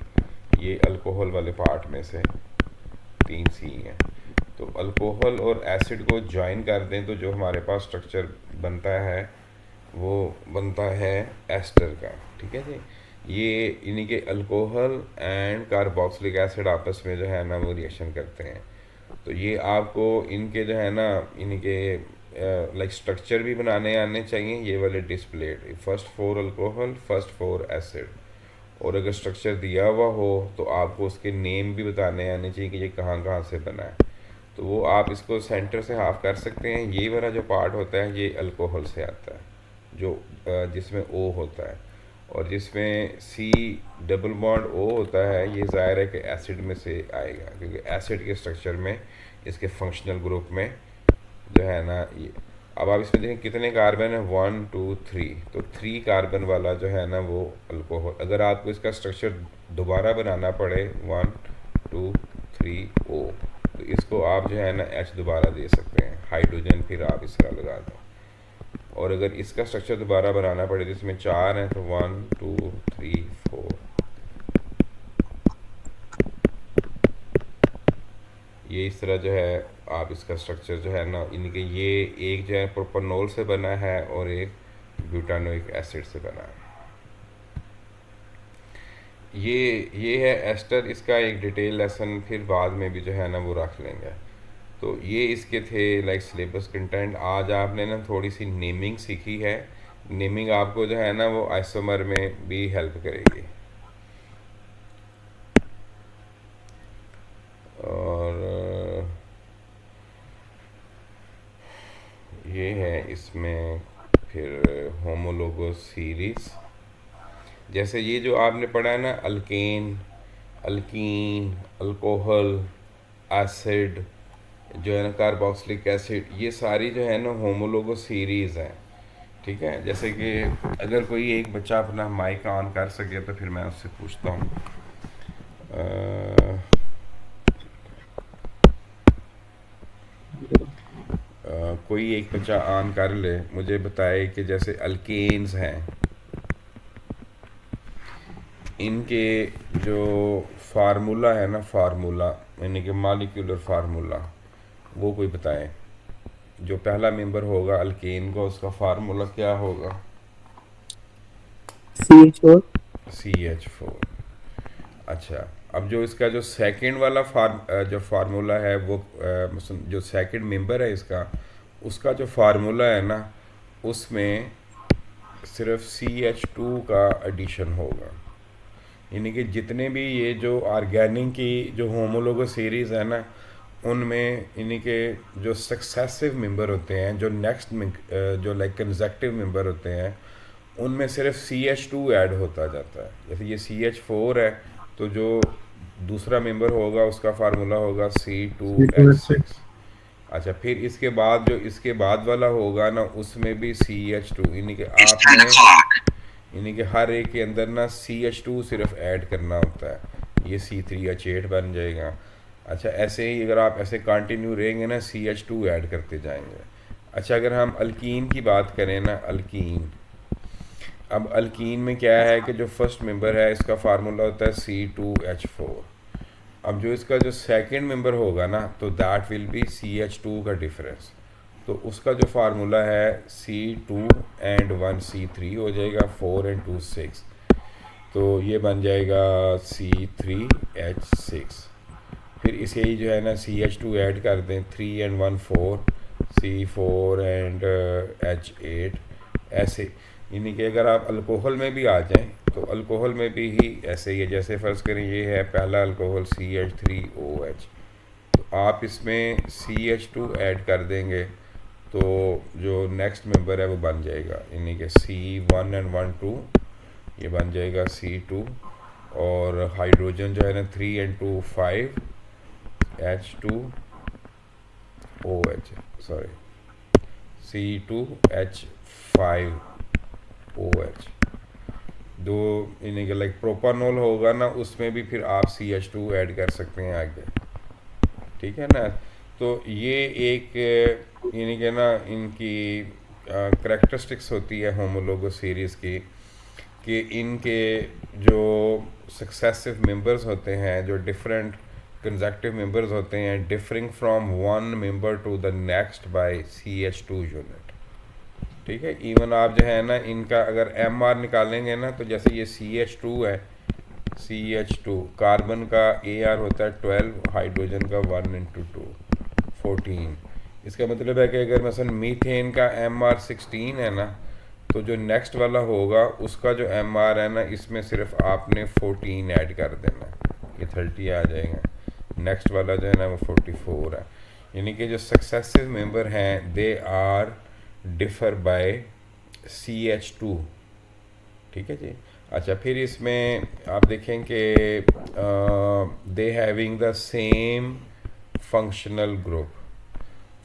ये अल्कोहल वाले पार्ट में से 3 C हैं। तो अल्कोहल और एसिड को ज्वाइन कर दें तो जो हमारे पास स्ट्रक्चर बनता है वो बनता है एस्टर का, ठीक है जी। ये इन्हीं के अल्कोहल एंड कार्बोक्सिलिक एसिड आपस में जो है ना वो रिएक्शन करते हैं। तो ये आपको इनके जो है ना इन्हीं के स्ट्रक्चर भी बनाने आने चाहिए, ये वाले displayed, first 4 alcohol, first 4 acid. और अगर स्ट्रक्चर दिया हुआ हो तो आपको उसके नेम भी बताने आने चाहिए कि ये कहाँ कहाँ से बना है। तो वो आप इसको सेंटर से हाफ कर सकते हैं। ये वाला जो पार्ट होता है ये अल्कोहल से आता है, जो जिसमें O होता है, और जिसमें C डबल बॉन्ड O होता है ये ज़ाहिर है कि एसिड में से आएगा, क्योंकि एसिड के स्ट्रक्चर में इसके फंक्शनल ग्रुप में जो है ना ये। अब आप इसमें देखें कितने कार्बन है, 1 2 3। तो 3 कार्बन वाला जो है ना वो अल्कोहल। अगर आपको इसका स्ट्रक्चर दोबारा बनाना पड़े 1 2 3 O, तो इसको आप जो है ना H दोबारा दे सकते हैं, हाइड्रोजन फिर आप इस तरह लगा दें। और अगर इसका स्ट्रक्चर दोबारा बनाना पड़े तो इसमें 4 हैं, तो 1 2 3 4। ये इस तरह जो है आप इसका स्ट्रक्चर जो है ना इनके, ये एक जो है प्रोपेनॉल से बना है और एक ब्यूटानोइक एसिड से बना है। ये है एस्टर। इसका एक डिटेल लेसन फिर बाद में भी जो है ना वो रख लेंगे। तो ये इसके थे सिलेबस कंटेंट। आज आपने ना थोड़ी सी नेमिंग सीखी है। नेमिंग आपको जो है ना वो आइसोमर में भी हेल्प करेगी। और ये है इसमें फिर होमोलोगस सीरीज। जैसे ये जो आपने पढ़ा है ना, अल्केन, अल्कीन, अल्कोहल, एसिड, जो है ना कार्बोक्सिलिक एसिड, ये सारी जो है ना होमोलोगस सीरीज़ हैं, ठीक है। जैसे कि अगर कोई एक बच्चा अपना माइक ऑन कर सके तो फिर मैं उससे पूछता हूँ। कोई एक बच्चा ऑन कर ले, मुझे बताए कि जैसे अल्केन्स हैं, इनके जो फार्मूला है ना, फार्मूला यानी कि मॉलिक्यूलर फार्मूला, वो कोई बताए। जो पहला मेंबर होगा अल्केन का, उसका फार्मूला क्या होगा? CH4। CH4। अच्छा, अब जो इसका जो सेकंड वाला जो फार्मूला है वो जो सेकंड मेंबर है इसका, उसका जो फार्मूला है ना उसमें सिर्फ CH2 का एडिशन होगा। यानी कि जितने भी ये जो ऑर्गेनिक की जो होमोलोगस सीरीज़ है ना, उनमें यानी कि जो सक्सेसिव मेंबर होते हैं, जो नेक्स्ट जो कंसेक्टिव मेंबर होते हैं, उनमें सिर्फ CH2 ऐड होता जाता है। जैसे ये CH4 है तो जो दूसरा मेंबर होगा उसका फार्मूला होगा C2H6। अच्छा, फिर इसके बाद जो इसके बाद वाला होगा ना उसमें भी CH2, यानी कि आपने यानी कि हर एक के अंदर ना CH2 सिर्फ ऐड करना होता है, ये C3H8 बन जाएगा। अच्छा, ऐसे ही अगर आप ऐसे कंटिन्यू रहेंगे ना CH2 ऐड करते जाएंगे। अच्छा, अगर हम अल्कीन की बात करें ना, अल्कीन, अब अल्कीन में क्या है कि जो फर्स्ट मेंबर है इसका फार्मूला होता है C2H4। अब जो इसका जो सेकंड मेंबर होगा ना, तो दैट विल बी CH2 का डिफरेंस। तो उसका जो फार्मूला है C2 एंड 1C3 हो जाएगा, 4 एंड 2 6, तो ये बन जाएगा C3H6। फिर इसे ही जो है ना CH2 ऐड कर दें, 3 एंड 1 4, C4 एंड H8, ऐसे। यानी कि अगर आप अल्कोहल में भी आ जाएं तो अल्कोहल में भी ही ऐसे ही है। जैसे फ़र्ज़ करें ये है पहला अल्कोहल CH3OH, तो आप इसमें CH2 ऐड कर देंगे तो जो नेक्स्ट मेंबर है वो बन जाएगा, यानी कि C1 एंड 1 2, ये बन जाएगा C2। और हाइड्रोजन जो है ना 3 एंड 2 5, H2OH, सॉरी C2H5OH। दो यानी कि लाइक प्रोपानोल होगा ना, उसमें भी फिर आप CH2 ऐड कर सकते हैं आगे, ठीक है ना। तो ये एक यानी कि ना इनकी करेक्टरिस्टिक्स होती है होमोलोगस सीरीज़ की, कि इनके जो सक्सेसिव मेंबर्स होते हैं, जो डिफरेंट कंसेक्टिव मेंबर्स होते हैं, differing from one member to the next by CH2 unit, ठीक है। इवन आप जो है ना इनका अगर MR निकालेंगे ना, तो जैसे ये CH2 है, CH2 कार्बन का AR होता है 12, हाइड्रोजन का 1 इंटू 2 14। इसका मतलब है कि अगर मसलन मीथेन का MR 16 है ना, तो जो नेक्स्ट वाला होगा उसका जो MR है ना, इसमें सिर्फ आपने 14 ऐड कर देना, ये 30 आ जाएगा। नेक्स्ट वाला जो है ना वो 44 है। यानी कि जो सक्सेसिव मेंबर हैं they are differ by CH2, ठीक है जी। अच्छा, फिर इसमें आप देखें कि they having the same functional group.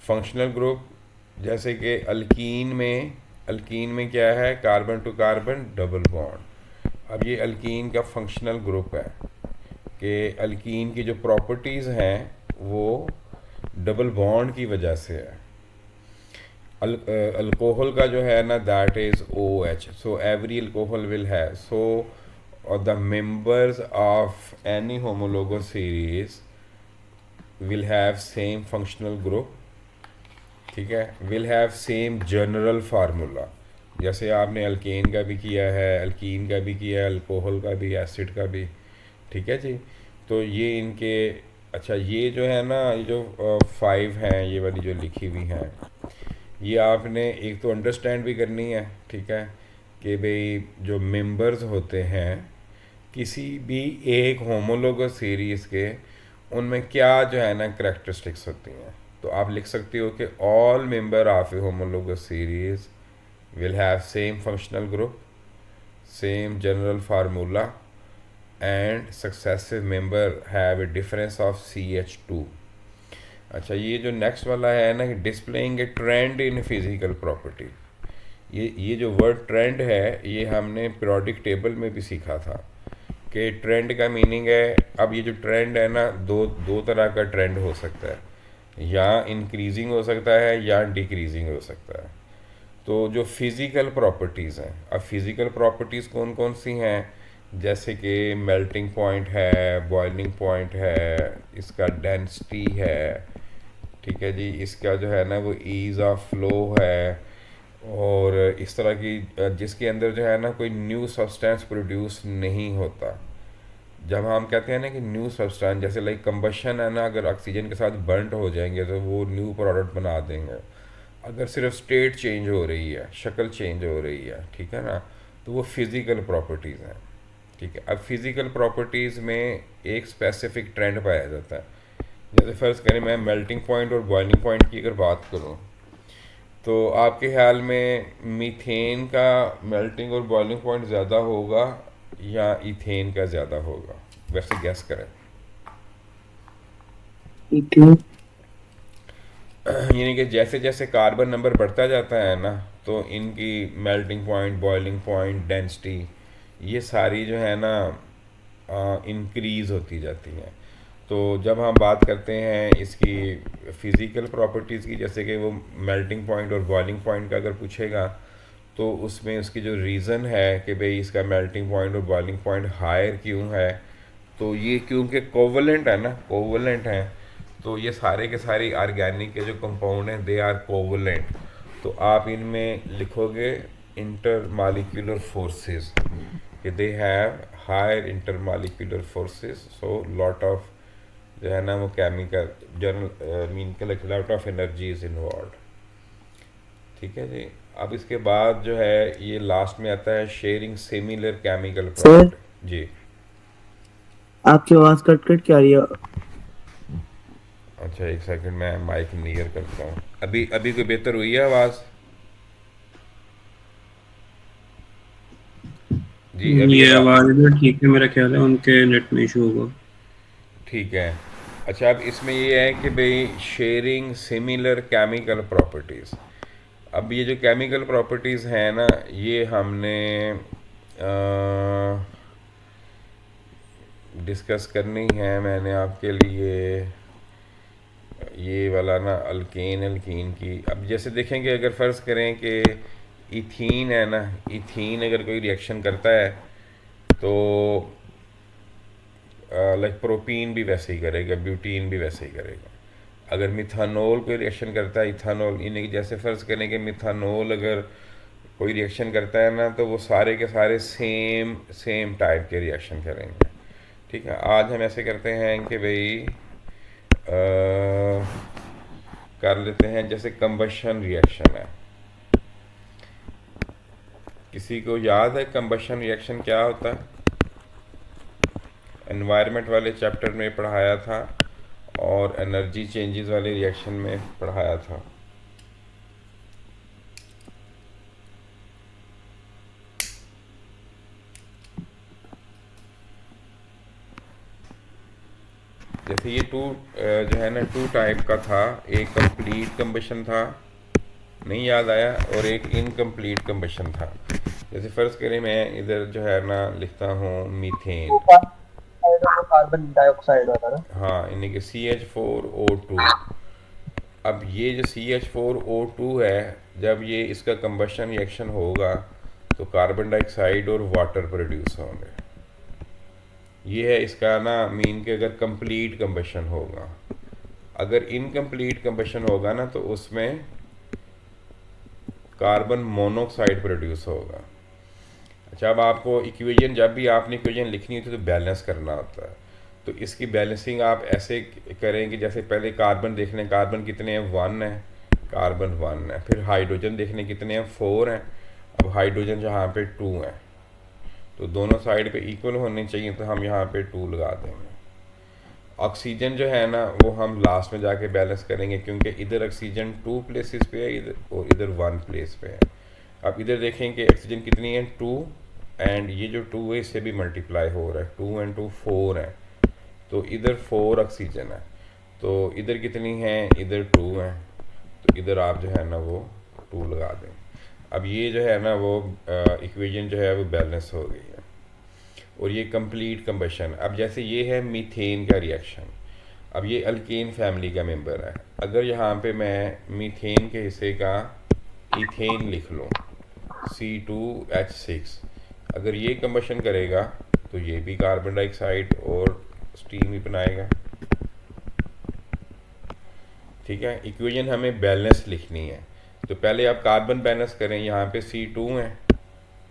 Functional group जैसे कि अल्कीन में क्या है, carbon to carbon double bond. अब ये अल्कीन का फंक्शनल ग्रुप है कि अल्कीन की जो प्रॉपर्टीज़ हैं वो डबल बॉन्ड की वजह से है। अल्कोहल का जो है ना that is OH, so every alcohol will have, so the members of any homologous series will have same functional group, ठीक है, will have same general formula. जैसे आपने अल्केन का भी किया है, अल्कीन का भी किया है, अल्कोहल का भी, एसिड का भी, ठीक है जी। तो ये इनके अच्छा, ये जो है ना, ये जो 5 हैं, ये वाली जो लिखी हुई हैं, ये आपने एक तो अंडरस्टैंड भी करनी है, ठीक है, कि भाई जो मेंबर्स होते हैं किसी भी एक होमोलोगस सीरीज़ के, उनमें क्या जो है ना करेक्टरिस्टिक्स होती हैं। तो आप लिख सकते हो कि all member of A homologous series will have same functional group, same general formula, and successive member have a difference of CH2। अच्छा, ये जो नेक्स्ट वाला है ना, कि displaying A trend in physical property, ये जो वर्ड ट्रेंड है ये हमने पीरियोडिक टेबल में भी सीखा था कि ट्रेंड का मीनिंग है, अब ये जो ट्रेंड है ना, दो तरह का ट्रेंड हो सकता है, या इंक्रीजिंग हो सकता है या डिक्रीजिंग हो सकता है। तो जो फिज़िकल प्रॉपर्टीज़ हैं, अब फिज़िकल प्रॉपर्टीज़ कौन कौन सी हैं, जैसे कि मेल्टिंग पॉइंट है, बॉइलिंग पॉइंट है, इसका डेंसिटी है, ठीक है जी, इसका जो है ना वो ईज़ ऑफ फ्लो है, और इस तरह की जिसके अंदर जो है ना कोई न्यू सब्सटेंस प्रोड्यूस नहीं होता। जब हम कहते हैं ना कि न्यू सब्सटेंस, जैसे लाइक कंबशन है ना, अगर ऑक्सीजन के साथ बर्नट हो जाएंगे तो वो न्यू प्रोडक्ट बना देंगे। अगर सिर्फ स्टेट चेंज हो रही है, शक्ल चेंज हो रही है, ठीक है ना, तो वो फिज़िकल प्रॉपर्टीज़ हैं, ठीक है। अब फिज़िकल प्रॉपर्टीज़ में एक स्पेसिफिक ट्रेंड पाया जाता है। जैसे फ़र्ज़ करें मैं मेल्टिंग पॉइंट और बॉइलिंग पॉइंट की अगर बात करूँ, तो आपके ख्याल में मीथेन का मेल्टिंग और बॉइलिंग पॉइंट ज़्यादा होगा या इथेन का ज़्यादा होगा? वैसे गैस करें। यानी कि जैसे जैसे कार्बन नंबर बढ़ता जाता है ना, तो इनकी melting point, boiling point, density, ये सारी जो है ना इंक्रीज़ होती जाती हैं। तो जब हम बात करते हैं इसकी फ़िज़िकल प्रॉपर्टीज़ की, जैसे कि वो मेल्टिंग पॉइंट और बॉइलिंग पॉइंट का अगर पूछेगा, तो उसमें उसकी जो रीज़न है कि भाई इसका मेल्टिंग पॉइंट और बॉइलिंग पॉइंट हायर क्यों है, तो ये क्योंकि कोवलेंट है ना, कोवलेंट हैं, तो ये सारे के सारे ऑर्गेनिक के जो कंपाउंड हैं दे आर कोवलेंट। तो आप इनमें लिखोगे इंटर मालिक्यूलर फोर्सेस कि they have higher intermolecular forces, so lot of जो है ना वो केमिकल जनरल मीन के lot of energy is involve. ठीक है जी। अब इसके बाद जो है ये लास्ट में आता है sharing similar chemical sir property. जी आपकी आवाज कट कट क्या रही है? अच्छा, एक सेकंड मैं माइक नियर करता हूँ। अभी अभी कोई बेहतर हुई है आवाज़? जी अभी ये आवाज़ आवाज भी ठीक है, मेरा ख्याल है उनके नेट में इशू होगा। ठीक है। अच्छा, अब इसमें ये है कि भाई शेयरिंग सिमिलर केमिकल प्रॉपर्टीज़। अब ये जो केमिकल प्रॉपर्टीज़ हैं ना, ये हमने डिस्कस करनी है। मैंने आपके लिए ये वाला ना अल्केन अल्कीन की, अब जैसे देखेंगे अगर फ़र्ज़ करें कि इथीन है ना, इथीन अगर कोई रिएक्शन करता है तो लाइक प्रोपीन भी वैसे ही करेगा, ब्यूटीन भी वैसे ही करेगा। अगर मिथानोल कोई रिएक्शन करता है, इथानोल, इन्हें जैसे फ़र्ज़ करें कि मिथानोल अगर कोई रिएक्शन करता है ना, तो वो सारे के सारे सेम सेम टाइप के रिएक्शन करेंगे। ठीक है। आज हम ऐसे करते हैं कि भाई कर लेते हैं जैसे कंबशन रिएक्शन है। किसी को याद है कंबशन रिएक्शन क्या होता है? एनवायरनमेंट वाले चैप्टर में पढ़ाया था और एनर्जी चेंजेस वाले रिएक्शन में पढ़ाया था। जैसे ये जो है ना टू टाइप का था, एक कंप्लीट कंबशन था, नहीं याद आया, और एक इनकम्प्लीट कंबशन था। जैसे फ़र्ज़ करें मैं इधर जो है ना लिखता हूँ मीथेन, कार्बन डाइऑक्साइड वाला ना। हाँ, इन्हीं के CH4O2। अब ये जो CH4O2 है, जब ये इसका कंबशन रिएक्शन होगा तो कार्बन डाइऑक्साइड और वाटर प्रोड्यूस होंगे। ये है इसका ना मीन कि अगर कंप्लीट कंबशन होगा। अगर इनकम्प्लीट कंबशन होगा ना तो उसमें कार्बन मोनोऑक्साइड प्रोड्यूस होगा। अच्छा, अब आपको इक्वेशन, जब भी आपने इक्वेशन लिखनी होती है तो बैलेंस करना होता है। तो इसकी बैलेंसिंग आप ऐसे करें कि जैसे पहले कार्बन देख लें, कार्बन कितने हैं, 1 है, कार्बन 1 है। फिर हाइड्रोजन देखने कितने हैं, 4 हैं। अब हाइड्रोजन जहाँ पे 2 है, तो दोनों साइड पे इक्वल होने चाहिए, तो हम यहाँ पे 2 लगा देंगे। ऑक्सीजन जो है ना वो हम लास्ट में जाके बैलेंस करेंगे, क्योंकि इधर ऑक्सीजन 2 प्लेसेस पे है, इधर और इधर 1 प्लेस पे है। अब इधर देखें कि ऑक्सीजन कितनी है, 2, एंड ये जो 2 है इससे भी मल्टीप्लाई हो रहा है, 2 एंड 2 4 है, तो इधर 4 ऑक्सीजन है। तो इधर कितनी है, इधर 2 है, तो इधर आप जो है ना वो 2 लगा दें। अब ये जो है ना वो इक्वेशन जो है वो बैलेंस हो गई है, और ये कंप्लीट कंबशन। अब जैसे ये है मीथेन का रिएक्शन, अब ये अल्केन फैमिली का मेंबर है। अगर यहाँ पे मैं मीथेन के हिस्से का इथेन लिख लूँ, C2H6, अगर ये कंबशन करेगा तो ये भी कार्बन डाइऑक्साइड और स्टीम ही बनाएगा। ठीक है। इक्वेशन हमें बैलेंस लिखनी है, तो पहले आप कार्बन बैलेंस करें। यहाँ पे C2 है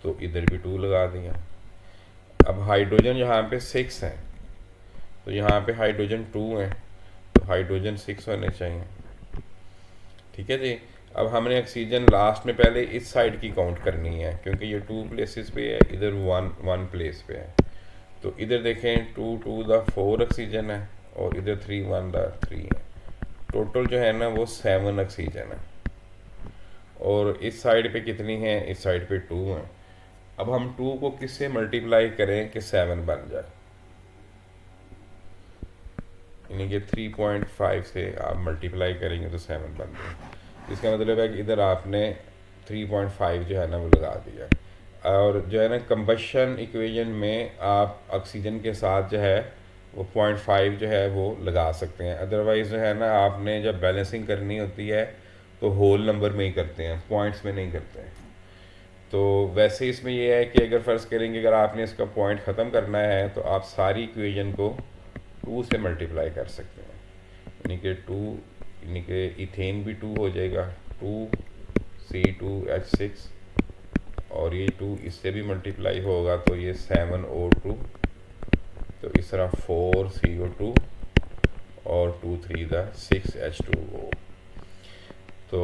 तो इधर भी 2 लगा दिया। अब हाइड्रोजन यहाँ पे 6 है, तो यहाँ पे हाइड्रोजन 2 है, तो हाइड्रोजन 6 होने चाहिए। ठीक है जी। अब हमने ऑक्सीजन लास्ट में पहले इस साइड की काउंट करनी है, क्योंकि ये 2 प्लेसेस पे है, इधर 1 प्लेस पे है। तो इधर देखें 2 2 द 4 ऑक्सीजन है, और इधर 3 1 द 3 है। टोटल जो है ना वो 7 ऑक्सीजन है, और इस साइड पे कितनी है, इस साइड पे 2 है। अब हम 2 को किससे मल्टीप्लाई करें कि 7 बन जाए, यानी कि 3.5 से आप मल्टीप्लाई करेंगे तो 7 बन जाए। इसका मतलब है कि इधर आपने 3.5 जो है ना वो लगा दिया। और जो है ना कंबशन इक्वेशन में आप ऑक्सीजन के साथ जो है वो 0.5 जो है वो लगा सकते हैं। अदरवाइज़ जो है ना आपने जब बैलेंसिंग करनी होती है तो होल नंबर में ही करते हैं, पॉइंट्स में नहीं करते हैं। तो वैसे इसमें ये है कि अगर फ़र्ज़ करेंगे अगर आपने इसका पॉइंट ख़त्म करना है तो आप सारी इक्वेशन को 2 से मल्टीप्लाई कर सकते हैं, यानी कि 2, यानी कि इथेन भी 2 हो जाएगा, 2C2H6, और ये 2 इससे भी मल्टीप्लाई होगा तो ये 7O2, तो इस तरह 4CO2 और 2 3 द 6H2O। तो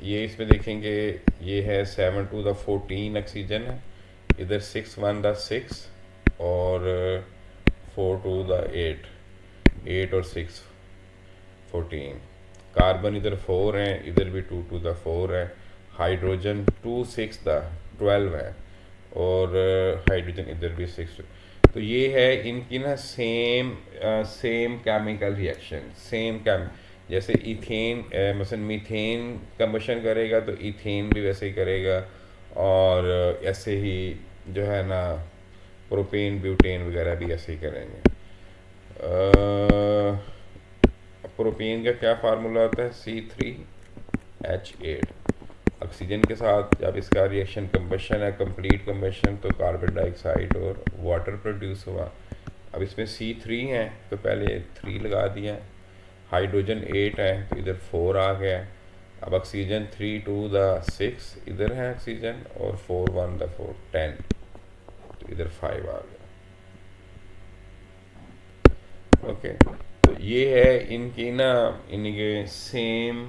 ये इसमें देखेंगे ये है 7 2 द 14 ऑक्सीजन है, इधर 6 1 द 6 और 4 2 द 8, 8 और 6 14। कार्बन इधर 4 हैं, इधर भी 2 2 द 4 है। हाइड्रोजन 2 6 द 12 है, और हाइड्रोजन इधर भी 6। तो ये है इनकी ना सेम केमिकल रिएक्शन, जैसे इथेन मसलन मीथेन कम्बशन करेगा तो इथेन भी वैसे ही करेगा, और ऐसे ही जो है ना प्रोपेन ब्यूटेन वगैरह भी ऐसे ही करेंगे। प्रोपेन का क्या फार्मूला होता है, C3H8। ऑक्सीजन के साथ जब इसका रिएक्शन कम्बशन है, कंप्लीट कम्बशन, तो कार्बन डाइऑक्साइड और वाटर प्रोड्यूस हुआ। अब इसमें C3 है तो पहले 3 लगा दिया, हाइड्रोजन 8 है तो इधर 4 आ गया। अब ऑक्सीजन 3 2 द 6 इधर है ऑक्सीजन, और 4 1 द 4 10, तो इधर 5 आ गया। ओके, तो ये है इनकी ना इनके सेम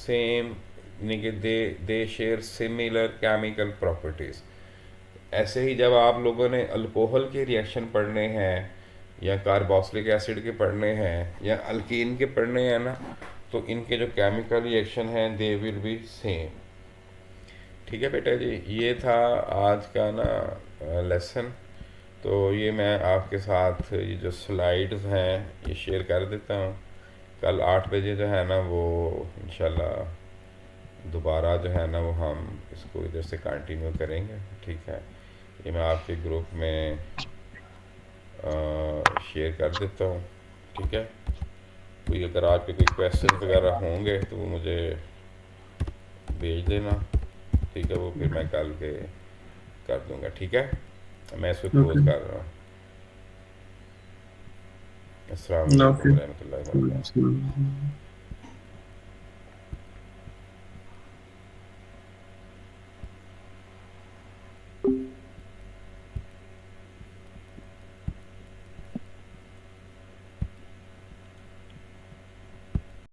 यानी कि दे शेयर सिमिलर केमिकल प्रॉपर्टीज़। ऐसे ही जब आप लोगों ने अल्कोहल के रिएक्शन पढ़ने हैं या कार्बोक्सिलिक एसिड के पढ़ने हैं या अल्कीन के पढ़ने हैं ना, तो इनके जो केमिकल रिएक्शन हैं दे विल बी सेम। ठीक है बेटा जी, ये था आज का ना लेसन। तो ये मैं आपके साथ ये जो स्लाइड्स हैं ये शेयर कर देता हूँ। कल 8 बजे जो है ना वो इंशाल्लाह दोबारा जो है ना वो हम इसको इधर से कंटिन्यू करेंगे। ठीक है, ये मैं आपके ग्रुप में शेयर कर देता हूँ। ठीक है, कोई अगर आपके कोई क्वेश्चन वगैरह होंगे तो वो मुझे भेज देना। ठीक है, वो फिर मैं कल के कर दूँगा। ठीक है, मैं इसको क्लोज कर रहा हूँ। अस्सलाम वालेकुम रहमतुल्लाहि व बरकातहू। Okay.